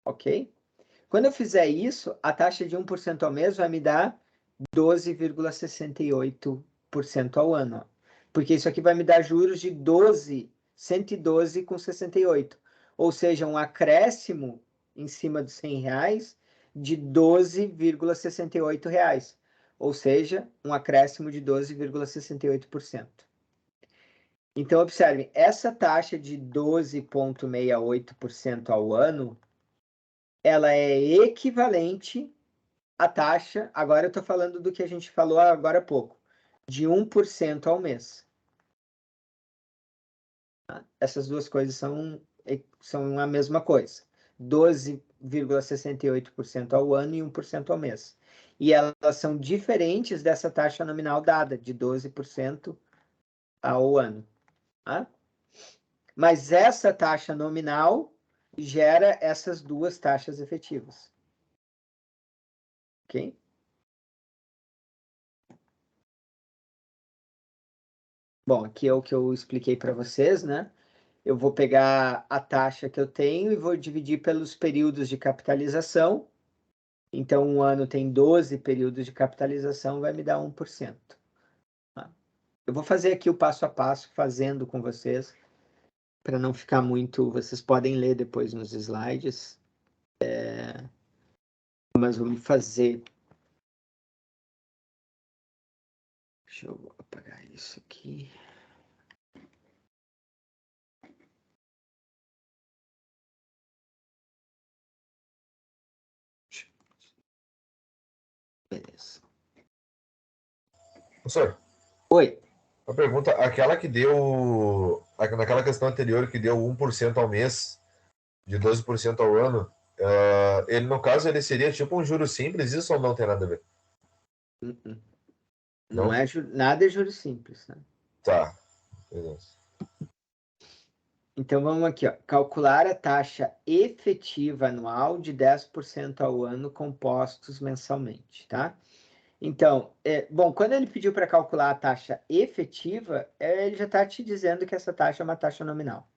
Ok? Quando eu fizer isso, a taxa de 1% ao mês vai me dar 12,68% ao ano. Porque isso aqui vai me dar juros de 112,68. Ou seja, um acréscimo em cima dos R$100 de R$12,68. Ou seja, um acréscimo de 12,68%. Então, observem, essa taxa de 12,68% ao ano, ela é equivalente à taxa, agora eu estou falando do que a gente falou agora há pouco, de 1% ao mês. Essas duas coisas são a mesma coisa. 12,68% ao ano e 1% ao mês. E elas são diferentes dessa taxa nominal dada, de 12% ao ano. Tá? Mas essa taxa nominal gera essas duas taxas efetivas. Ok? Bom, aqui é o que eu expliquei para vocês, né? Eu vou pegar a taxa que eu tenho e vou dividir pelos períodos de capitalização. Então, um ano tem 12 períodos de capitalização, vai me dar 1%. Tá? Eu vou fazer aqui o passo a passo, fazendo com vocês, para não ficar muito... Vocês podem ler depois nos slides. Mas vamos fazer... Deixa eu apagar isso aqui. Beleza. Professor, Oi. uma pergunta, aquela que deu, naquela questão anterior que deu 1% ao mês, de 12% ao ano, ele, no caso, ele seria tipo um juro simples, isso ou não tem nada a ver? Não é nada é juros simples, né? Tá. Beleza. Então, vamos aqui, ó. Calcular a taxa efetiva anual de 10% ao ano compostos mensalmente, tá? Então, bom, quando ele pediu para calcular a taxa efetiva, ele já está te dizendo que essa taxa é uma taxa nominal,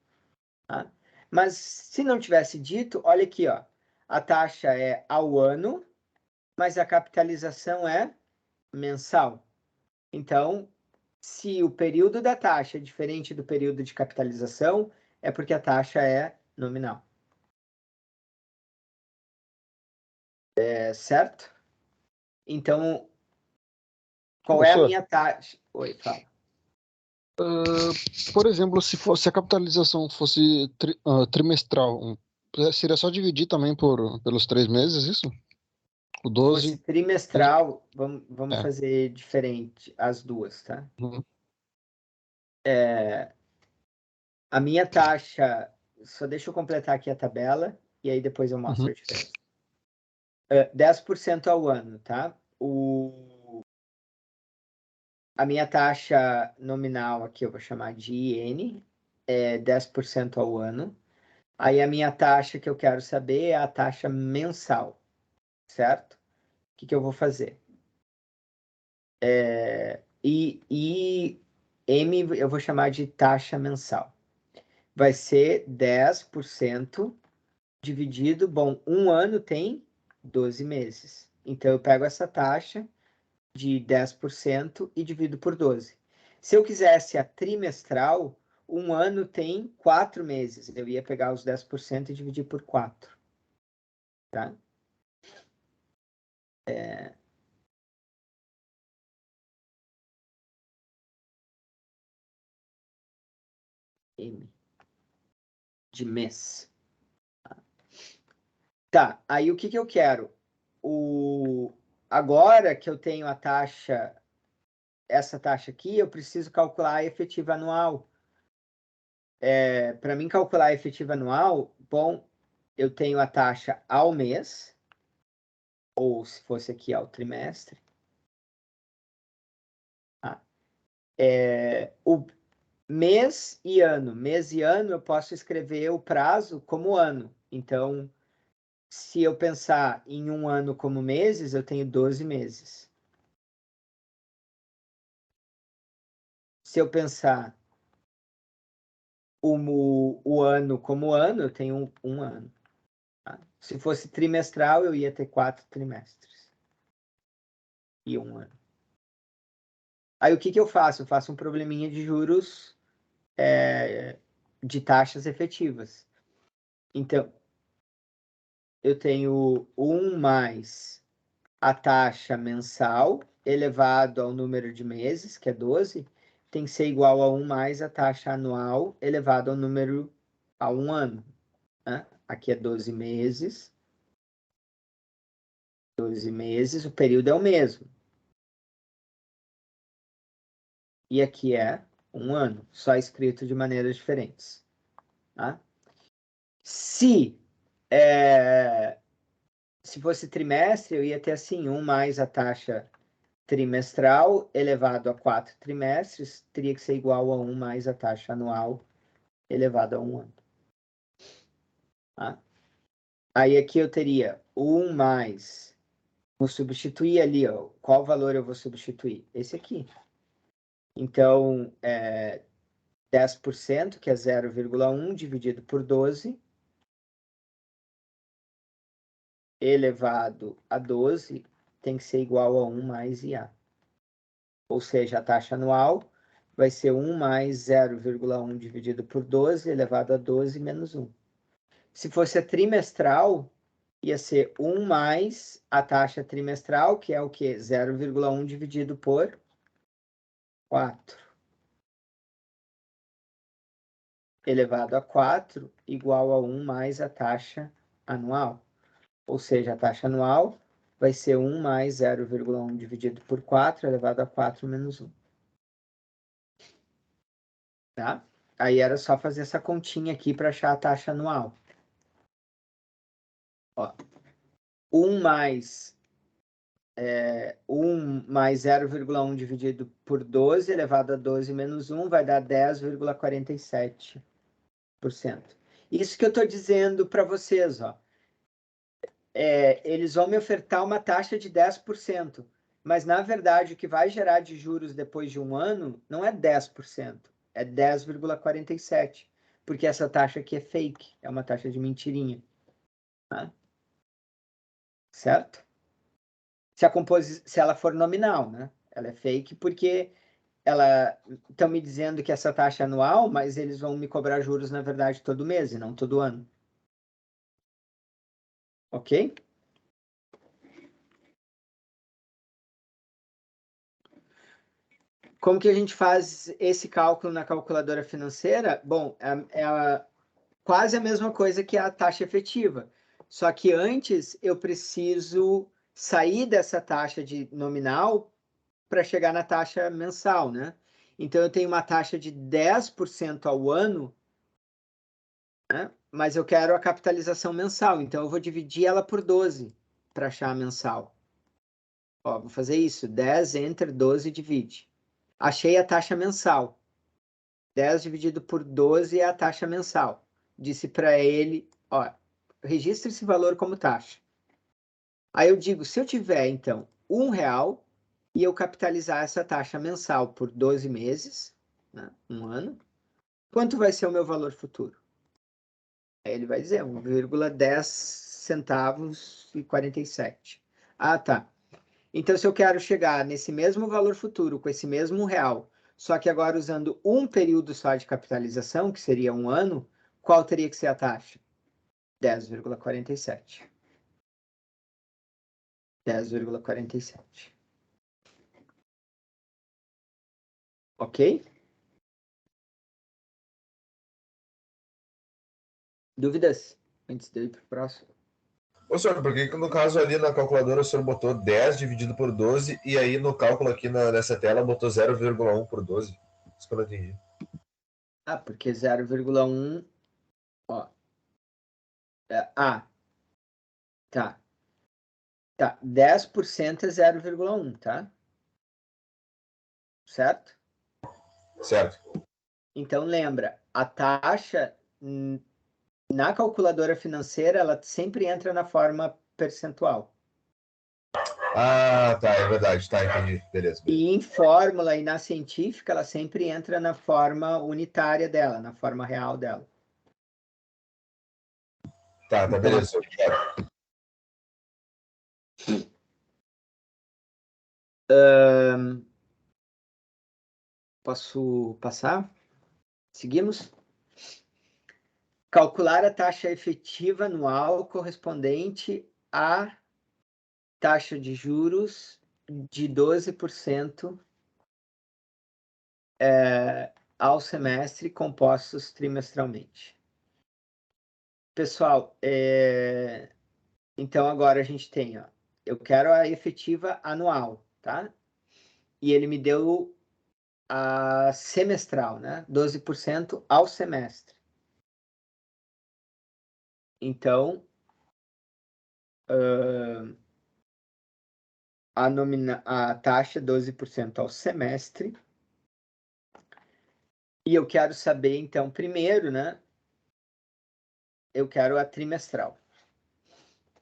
tá? Mas se não tivesse dito, olha aqui, ó. A taxa é ao ano, mas a capitalização é mensal. Então, se o período da taxa é diferente do período de capitalização, é porque a taxa é nominal. Certo? Então, qual é a Professor, minha taxa? Oi, fala. por exemplo, se a capitalização fosse trimestral, seria só dividir também pelos 3 meses, isso? O Se 12. fosse trimestral, vamos É. fazer diferente as duas, tá? Uhum. A minha taxa, só deixa eu completar aqui a tabela, e aí depois eu mostro Uhum. a diferença. 10% ao ano, tá? A minha taxa nominal aqui eu vou chamar de IN, é 10% ao ano. Aí a minha taxa que eu quero saber é a taxa mensal, certo? O que eu vou fazer? E M eu vou chamar de taxa mensal. Vai ser 10% dividido... Bom, um ano tem 12 meses. Então, eu pego essa taxa de 10% e divido por 12. Se eu quisesse a trimestral, um ano tem 4 meses. Eu ia pegar os 10% e dividir por 4. Tá? M de mês. Tá, aí o que eu quero? Agora que eu tenho a taxa, essa taxa aqui, eu preciso calcular a efetiva anual. Para mim calcular a efetiva anual, bom, eu tenho a taxa ao mês, ou se fosse aqui ao trimestre. Tá? O mês e ano. Mês e ano eu posso escrever o prazo como ano. Então, se eu pensar em um ano como meses, eu tenho 12 meses. Se eu pensar o ano como ano, eu tenho um ano. Tá? Se fosse trimestral, eu ia ter 4 trimestres. E um ano. Aí o que eu faço? Eu faço um probleminha de juros de taxas efetivas. Então, eu tenho 1 mais a taxa mensal elevado ao número de meses, que é 12, tem que ser igual a 1 mais a taxa anual elevado ao número a 1 ano. Né? Aqui é 12 meses. 12 meses, o período é o mesmo. E aqui é 1 ano, só escrito de maneiras diferentes. Tá? Se fosse trimestre, eu ia ter assim, 1 mais a taxa trimestral elevado a 4 trimestres, teria que ser igual a 1 mais a taxa anual elevado a 1 ano. Tá? Aí aqui eu teria 1 mais, vou substituir ali, ó, qual valor eu vou substituir? Esse aqui. Então, 10%, que é 0,1, dividido por 12, elevado a 12, tem que ser igual a 1 mais IA. Ou seja, a taxa anual vai ser 1 mais 0,1 dividido por 12, elevado a 12 menos 1. Se fosse a trimestral, ia ser 1 mais a taxa trimestral, que é o quê? 0,1 dividido por 4. Elevado a 4, igual a 1 mais a taxa anual. Ou seja, a taxa anual vai ser 1 mais 0,1 dividido por 4, elevado a 4 menos 1. Tá? Aí era só fazer essa continha aqui para achar a taxa anual. Ó, 1 mais 0,1 dividido por 12, elevado a 12 menos 1, vai dar 10,47%. Isso que eu estou dizendo para vocês, ó. Eles vão me ofertar uma taxa de 10%, mas na verdade o que vai gerar de juros depois de 1 ano não é 10%, é 10,47%, porque essa taxa aqui é fake, é uma taxa de mentirinha. Tá? Certo? Se ela for nominal, né? Ela é fake porque estão me dizendo que essa taxa é anual, mas eles vão me cobrar juros, na verdade, todo mês e não todo ano. Ok? Como que a gente faz esse cálculo na calculadora financeira? Bom, quase a mesma coisa que a taxa efetiva. Só que antes eu preciso sair dessa taxa de nominal para chegar na taxa mensal, né? Então eu tenho uma taxa de 10% ao ano, né? Mas eu quero a capitalização mensal, então eu vou dividir ela por 12 para achar a mensal. Ó, vou fazer isso, 10 entre 12 divide. Achei a taxa mensal. 10 dividido por 12 é a taxa mensal. Disse para ele, ó, registre esse valor como taxa. Aí eu digo, se eu tiver, então, R$1 e eu capitalizar essa taxa mensal por 12 meses, né, 1 ano, quanto vai ser o meu valor futuro? Aí ele vai dizer 1,10 centavos e 47. Ah, tá. Então, se eu quero chegar nesse mesmo valor futuro, com esse mesmo R$1, só que agora usando um período só de capitalização, que seria 1 ano, qual teria que ser a taxa? 10,47. 10,47. Ok? Dúvidas? Antes de eu ir para o próximo. Ô, senhor, por que no caso ali na calculadora o senhor botou 10 dividido por 12 e aí no cálculo aqui nessa tela botou 0,1 por 12? Isso que eu não entendi. Ah, porque 0,1... Ó. Tá. Tá. 10% é 0,1, tá? Certo? Certo. Então, lembra, a taxa na calculadora financeira, ela sempre entra na forma percentual. Ah, tá, é verdade. Tá, entendi. Beleza. E em fórmula e na científica, ela sempre entra na forma unitária dela, na forma real dela. Tá, beleza, senhor. Obrigado. Posso passar? Seguimos? Calcular a taxa efetiva anual correspondente à taxa de juros de 12% ao semestre compostos trimestralmente. Pessoal, então agora a gente tem, ó, eu quero a efetiva anual, tá? E ele me deu a semestral, né? 12% ao semestre. Então, a taxa 12% ao semestre. E eu quero saber, então, primeiro, né? Eu quero a trimestral.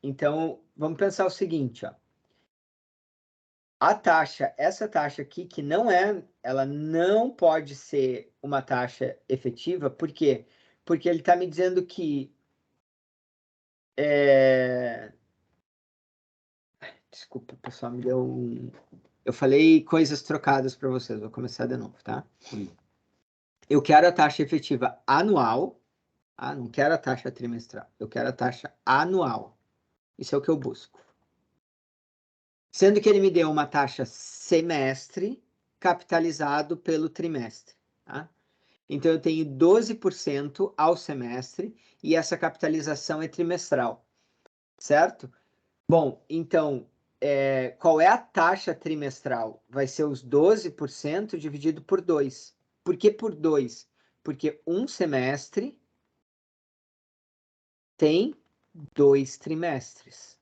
Então, vamos pensar o seguinte, ó. A taxa, essa taxa aqui, que não ela não pode ser uma taxa efetiva, por quê? Porque ele está me dizendo que desculpa, pessoal, me deu um... Eu falei coisas trocadas para vocês, vou começar de novo, tá? Eu quero a taxa efetiva anual, não quero a taxa trimestral, eu quero a taxa anual. Isso é o que eu busco. Sendo que ele me deu uma taxa semestre capitalizado pelo trimestre, tá? Então, eu tenho 12% ao semestre e essa capitalização é trimestral, certo? Bom, então, qual é a taxa trimestral? Vai ser os 12% dividido por 2. Por que por 2? Porque um semestre tem 2 trimestres.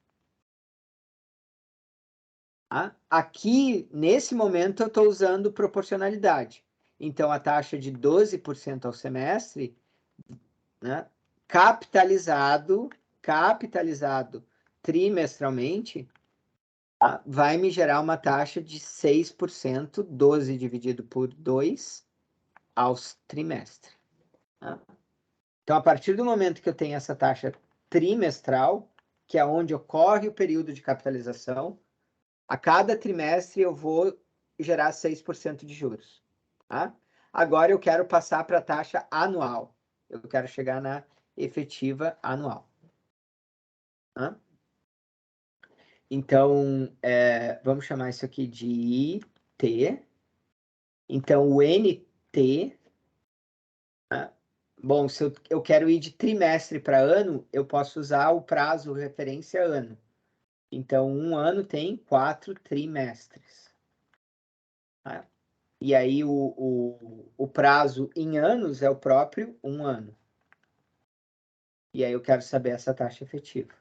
Aqui, nesse momento, eu estou usando proporcionalidade. Então, a taxa de 12% ao semestre, né, capitalizado trimestralmente, vai me gerar uma taxa de 6%, 12 dividido por 2, aos trimestres. Então, a partir do momento que eu tenho essa taxa trimestral, que é onde ocorre o período de capitalização, a cada trimestre eu vou gerar 6% de juros. Tá? Agora eu quero passar para a taxa anual. Eu quero chegar na efetiva anual. Tá? Então, vamos chamar isso aqui de IT. Então, o NT... Bom, se eu quero ir de trimestre para ano, eu posso usar o prazo referência ano. Então, um ano tem 4 trimestres. Tá? E aí, o prazo em anos é o próprio um ano. E aí, eu quero saber essa taxa efetiva.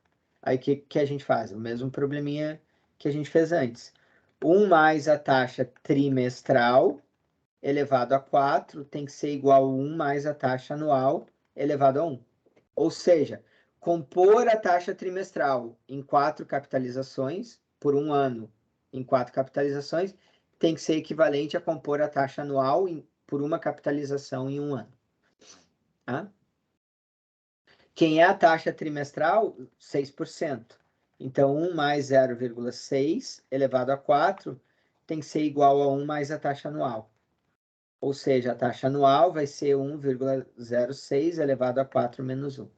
Aí, o que a gente faz? O mesmo probleminha que a gente fez antes. 1 mais a taxa trimestral elevado a 4 tem que ser igual a 1 mais a taxa anual elevado a 1. Ou seja, compor a taxa trimestral em 4 capitalizações por um ano em 4 capitalizações tem que ser equivalente a compor a taxa anual por uma capitalização em um ano. Tá? Quem é a taxa trimestral? 6%. Então, 1 mais 0,6 elevado a 4 tem que ser igual a 1 mais a taxa anual. Ou seja, a taxa anual vai ser 1,06 elevado a 4 menos 1.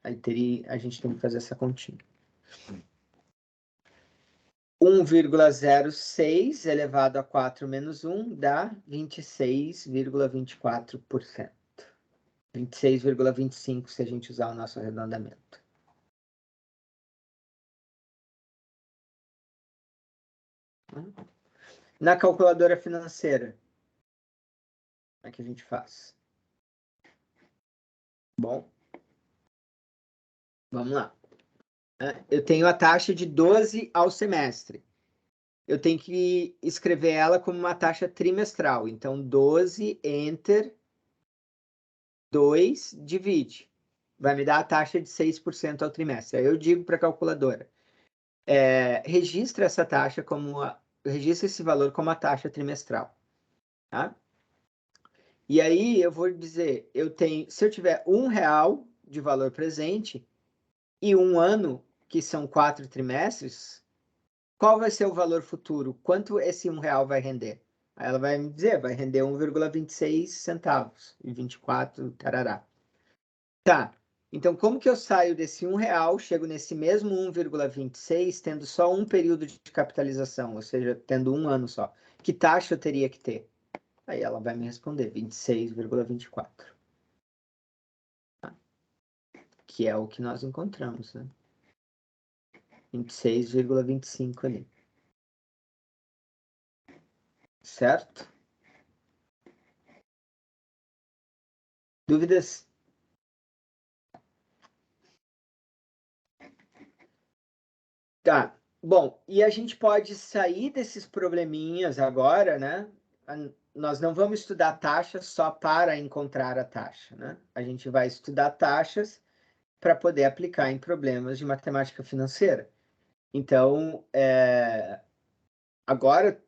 Aí a gente tem que fazer essa continha. 1,06 elevado a 4 menos 1 dá 26,24%. 26,25 se a gente usar o nosso arredondamento. Na calculadora financeira, como é que a gente faz? Bom, vamos lá. Eu tenho a taxa de 12 ao semestre. Eu tenho que escrever ela como uma taxa trimestral. Então, 12, enter, 2, divide. Vai me dar a taxa de 6% ao trimestre. Aí eu digo para a calculadora, registra essa taxa registra esse valor como a taxa trimestral. Tá? E aí eu vou dizer, se eu tiver R$1 de valor presente e um ano, que são 4 trimestres, qual vai ser o valor futuro? Quanto esse R$1 vai render? Aí ela vai me dizer, vai render 1,26 centavos e 24, tarará. Tá, então como que eu saio desse R$1, chego nesse mesmo 1,26, tendo só um período de capitalização, ou seja, tendo um ano só? O Que taxa eu teria que ter? Aí ela vai me responder 26,24. Tá? Que é o que nós encontramos, né? 26,25 ali. Certo? Dúvidas? Tá. Bom, e a gente pode sair desses probleminhas agora, né? Nós não vamos estudar taxas só para encontrar a taxa, né? A gente vai estudar taxas para poder aplicar em problemas de matemática financeira. Então, agora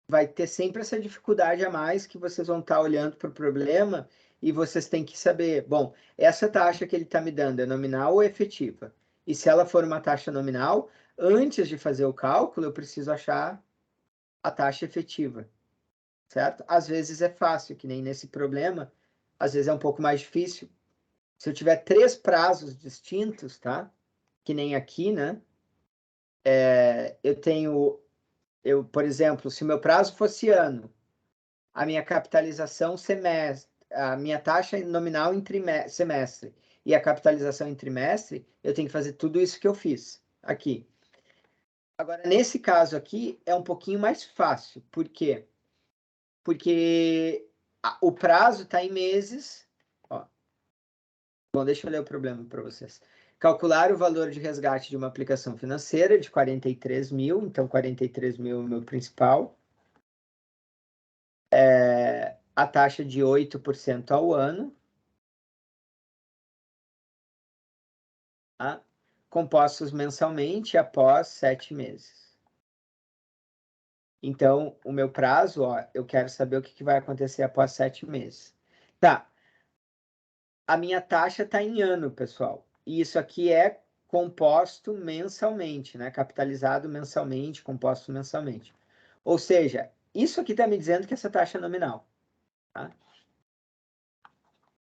vai ter sempre essa dificuldade a mais que vocês vão estar olhando para o problema e vocês têm que saber, bom, essa taxa que ele está me dando é nominal ou efetiva? E se ela for uma taxa nominal, antes de fazer o cálculo, eu preciso achar a taxa efetiva, certo? Às vezes é fácil, que nem nesse problema, às vezes é um pouco mais difícil. Se eu tiver 3 prazos distintos, tá? Que nem aqui, né? Por exemplo, se o meu prazo fosse ano, a minha capitalização semestre, a minha taxa nominal em semestre e a capitalização em trimestre, eu tenho que fazer tudo isso que eu fiz aqui. Agora, nesse caso aqui, é um pouquinho mais fácil. Por quê? Porque o prazo está em meses. Ó. Bom, deixa eu ler o problema para vocês. Calcular o valor de resgate de uma aplicação financeira de 43 mil. Então, 43 mil é o meu principal. A taxa de 8% ao ano. Tá? Compostos mensalmente após 7 meses. Então, o meu prazo, ó, eu quero saber o que vai acontecer após 7 meses. Tá. A minha taxa está em ano, pessoal. E isso aqui é composto mensalmente, né? Capitalizado mensalmente, composto mensalmente. Ou seja, isso aqui está me dizendo que essa taxa é nominal. Tá?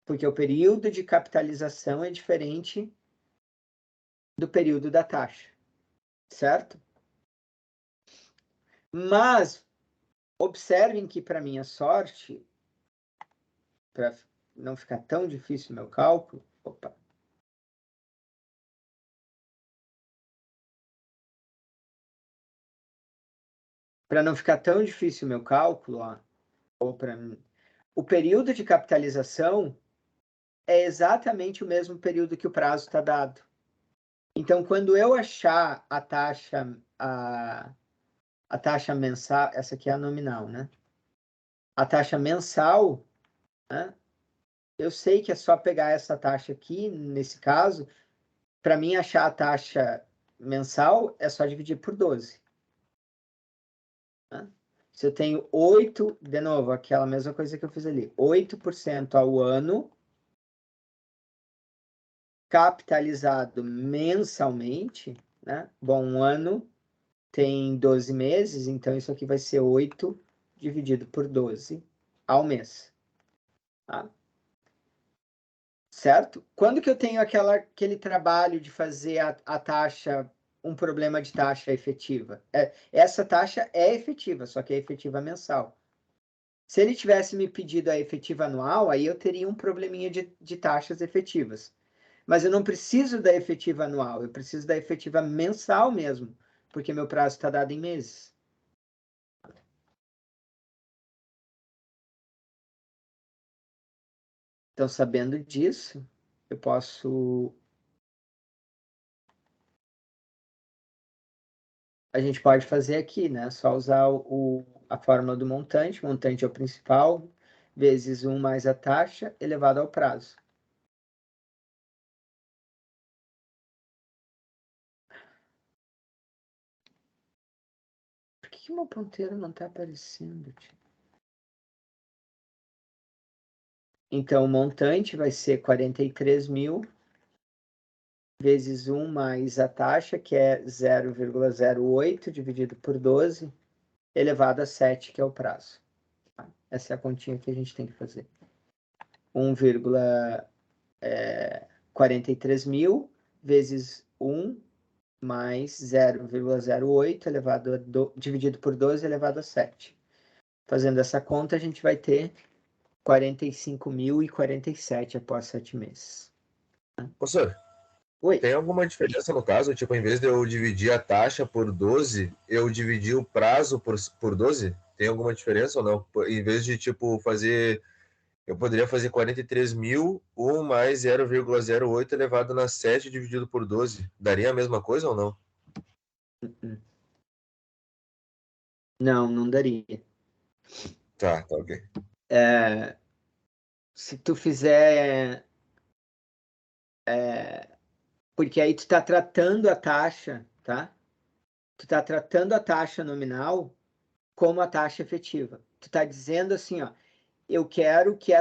Porque o período de capitalização é diferente do período da taxa. Certo? Mas, observem que, para minha sorte, para não ficar tão difícil o meu cálculo, para não ficar tão difícil o meu cálculo, o período de capitalização é exatamente o mesmo período que o prazo está dado. Então, quando eu achar a taxa mensal, essa aqui é a nominal, né? A taxa mensal, né? Eu sei que é só pegar essa taxa aqui, nesse caso, para mim achar a taxa mensal, é só dividir por 12. Né? Se eu tenho 8, de novo, aquela mesma coisa que eu fiz ali, 8% ao ano, capitalizado mensalmente, né? Bom, um ano tem 12 meses, então isso aqui vai ser 8 dividido por 12 ao mês. Tá? Certo? Quando que eu tenho aquele trabalho de fazer a taxa, um problema de taxa efetiva? Essa taxa é efetiva, só que é efetiva mensal. Se ele tivesse me pedido a efetiva anual, aí eu teria um probleminha de taxas efetivas. Mas eu não preciso da efetiva anual, eu preciso da efetiva mensal mesmo, porque meu prazo está dado em meses. Então, sabendo disso, eu posso... A gente pode fazer aqui, né? Só usar a fórmula do montante. O montante é o principal, vezes 1 mais a taxa, elevado ao prazo. Por que meu ponteiro não está aparecendo, tio? Então, o montante vai ser 43 mil vezes 1 mais a taxa, que é 0,08 dividido por 12, elevado a 7, que é o prazo. Essa é a continha que a gente tem que fazer. 1,43 mil vezes 1 mais 0,08 dividido por 12 elevado a 7. Fazendo essa conta, a gente vai ter 45.047 após 7 meses. Professor, Oi. tem alguma diferença no caso? Tipo, em vez de eu dividir a taxa por 12, eu dividi o prazo por 12? Tem alguma diferença ou não? Em vez de, tipo, fazer... Eu poderia fazer 43.000 mais 0,08 elevado na 7 dividido por 12. Daria a mesma coisa ou não? Não, não daria. Tá, ok. Se tu fizer... porque aí tu está tratando a taxa, tá? Tu está tratando a taxa nominal como a taxa efetiva. Tu está dizendo assim, ó, eu quero que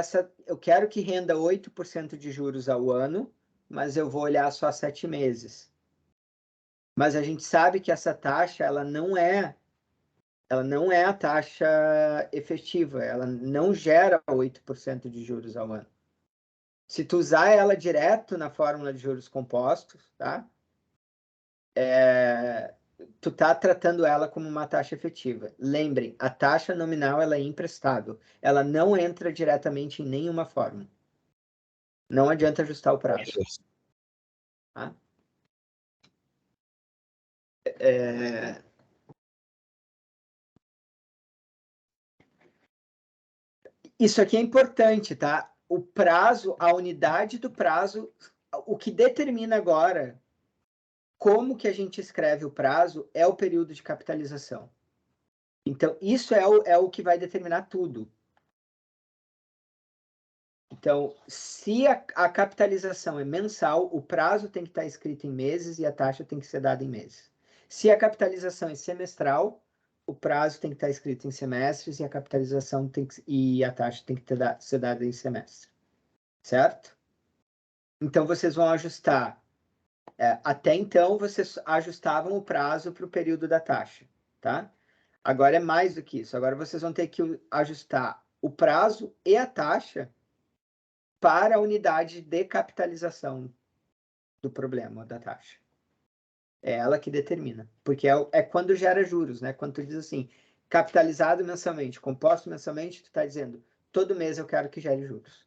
renda 8% de juros ao ano, mas eu vou olhar só 7 meses. Mas a gente sabe que essa taxa, ela não é a taxa efetiva, ela não gera 8% de juros ao ano. Se tu usar ela direto na fórmula de juros compostos, tá? Tu tá tratando ela como uma taxa efetiva. Lembrem, a taxa nominal ela é imprestável. Ela não entra diretamente em nenhuma fórmula. Não adianta ajustar o prazo. Tá? Isso aqui é importante, tá? O prazo, a unidade do prazo, o que determina agora como que a gente escreve o prazo é o período de capitalização. Então, isso é o que vai determinar tudo. Então, se a capitalização é mensal, o prazo tem que estar escrito em meses e a taxa tem que ser dada em meses. Se a capitalização é semestral, o prazo tem que estar escrito em semestres e a capitalização e a taxa tem que ser dada em semestre. Certo? Então, vocês vão ajustar. Até então, vocês ajustavam o prazo para o período da taxa, tá? Agora é mais do que isso. Agora vocês vão ter que ajustar o prazo e a taxa para a unidade de capitalização do problema, da taxa. É ela que determina. Porque é quando gera juros, né? Quando tu diz assim, capitalizado mensalmente, composto mensalmente, tu está dizendo, todo mês eu quero que gere juros.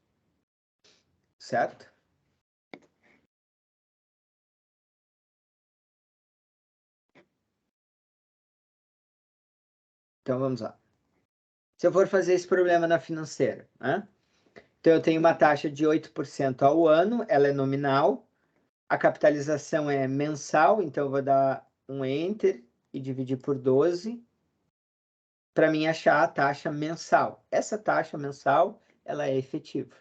Certo? Então vamos lá. Se eu for fazer esse problema na financeira, né? Então eu tenho uma taxa de 8% ao ano, ela é nominal, a capitalização é mensal, então eu vou dar um Enter e dividir por 12 para mim achar a taxa mensal. Essa taxa mensal, ela é efetiva.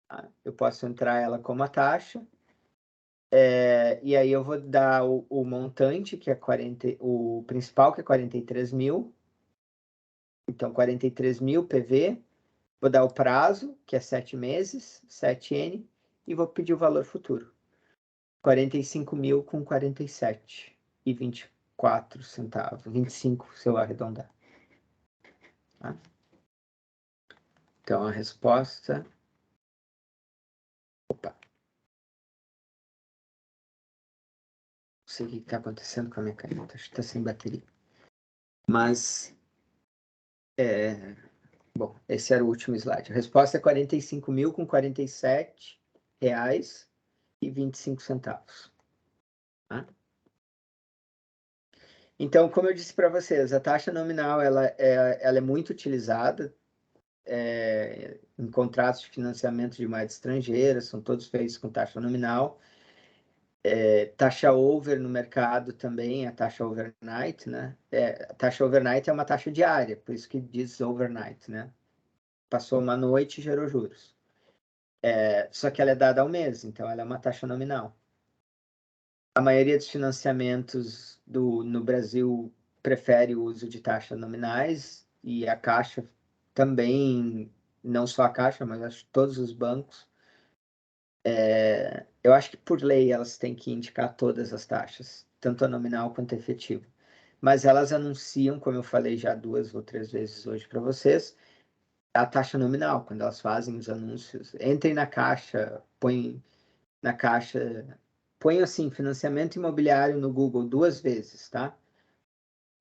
Tá? Eu posso entrar ela como a taxa, e aí eu vou dar o montante, que é o principal, que é 43.000. Então, 43.000 PV. Vou dar o prazo, que é 7 meses, 7N, e vou pedir o valor futuro. 45.000 com 47 e 24 centavos. 25, se eu arredondar. Tá? Então, a resposta... Opa. Não sei o que está acontecendo com a minha caneta. Acho que está sem bateria. Mas... Bom, esse era o último slide. A resposta é 45.000 com 47 reais e 25 centavos. Tá? Então, como eu disse para vocês, a taxa nominal ela é muito utilizada em contratos de financiamento de moeda estrangeira, são todos feitos com taxa nominal. Taxa over no mercado também, a taxa overnight, né? A taxa overnight é uma taxa diária, por isso que diz overnight, né? Passou uma noite e gerou juros. Só que ela é dada ao mês, então ela é uma taxa nominal. A maioria dos financiamentos no Brasil prefere o uso de taxas nominais e a Caixa também, não só a Caixa, mas acho que todos os bancos. Eu acho que por lei elas têm que indicar todas as taxas, tanto a nominal quanto a efetiva. Mas elas anunciam, como eu falei já 2 ou 3 vezes hoje para vocês, a taxa nominal, quando elas fazem os anúncios. Entrem na Caixa, põem na Caixa, põe assim, financiamento imobiliário no Google 2 vezes, tá?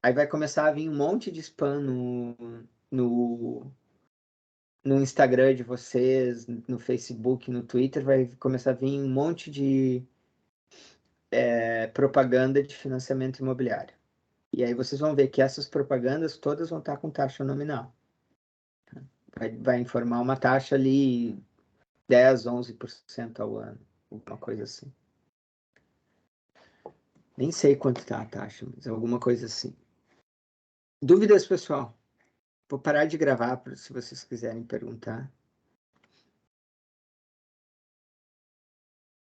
Aí vai começar a vir um monte de spam no Instagram de vocês, no Facebook, no Twitter, vai começar a vir um monte de propaganda de financiamento imobiliário. E aí vocês vão ver que essas propagandas todas vão estar com taxa nominal. Vai informar uma taxa ali 10, 11% ao ano, alguma coisa assim. Nem sei quanto está a taxa, mas alguma coisa assim. Dúvidas, pessoal? Vou parar de gravar se vocês quiserem perguntar.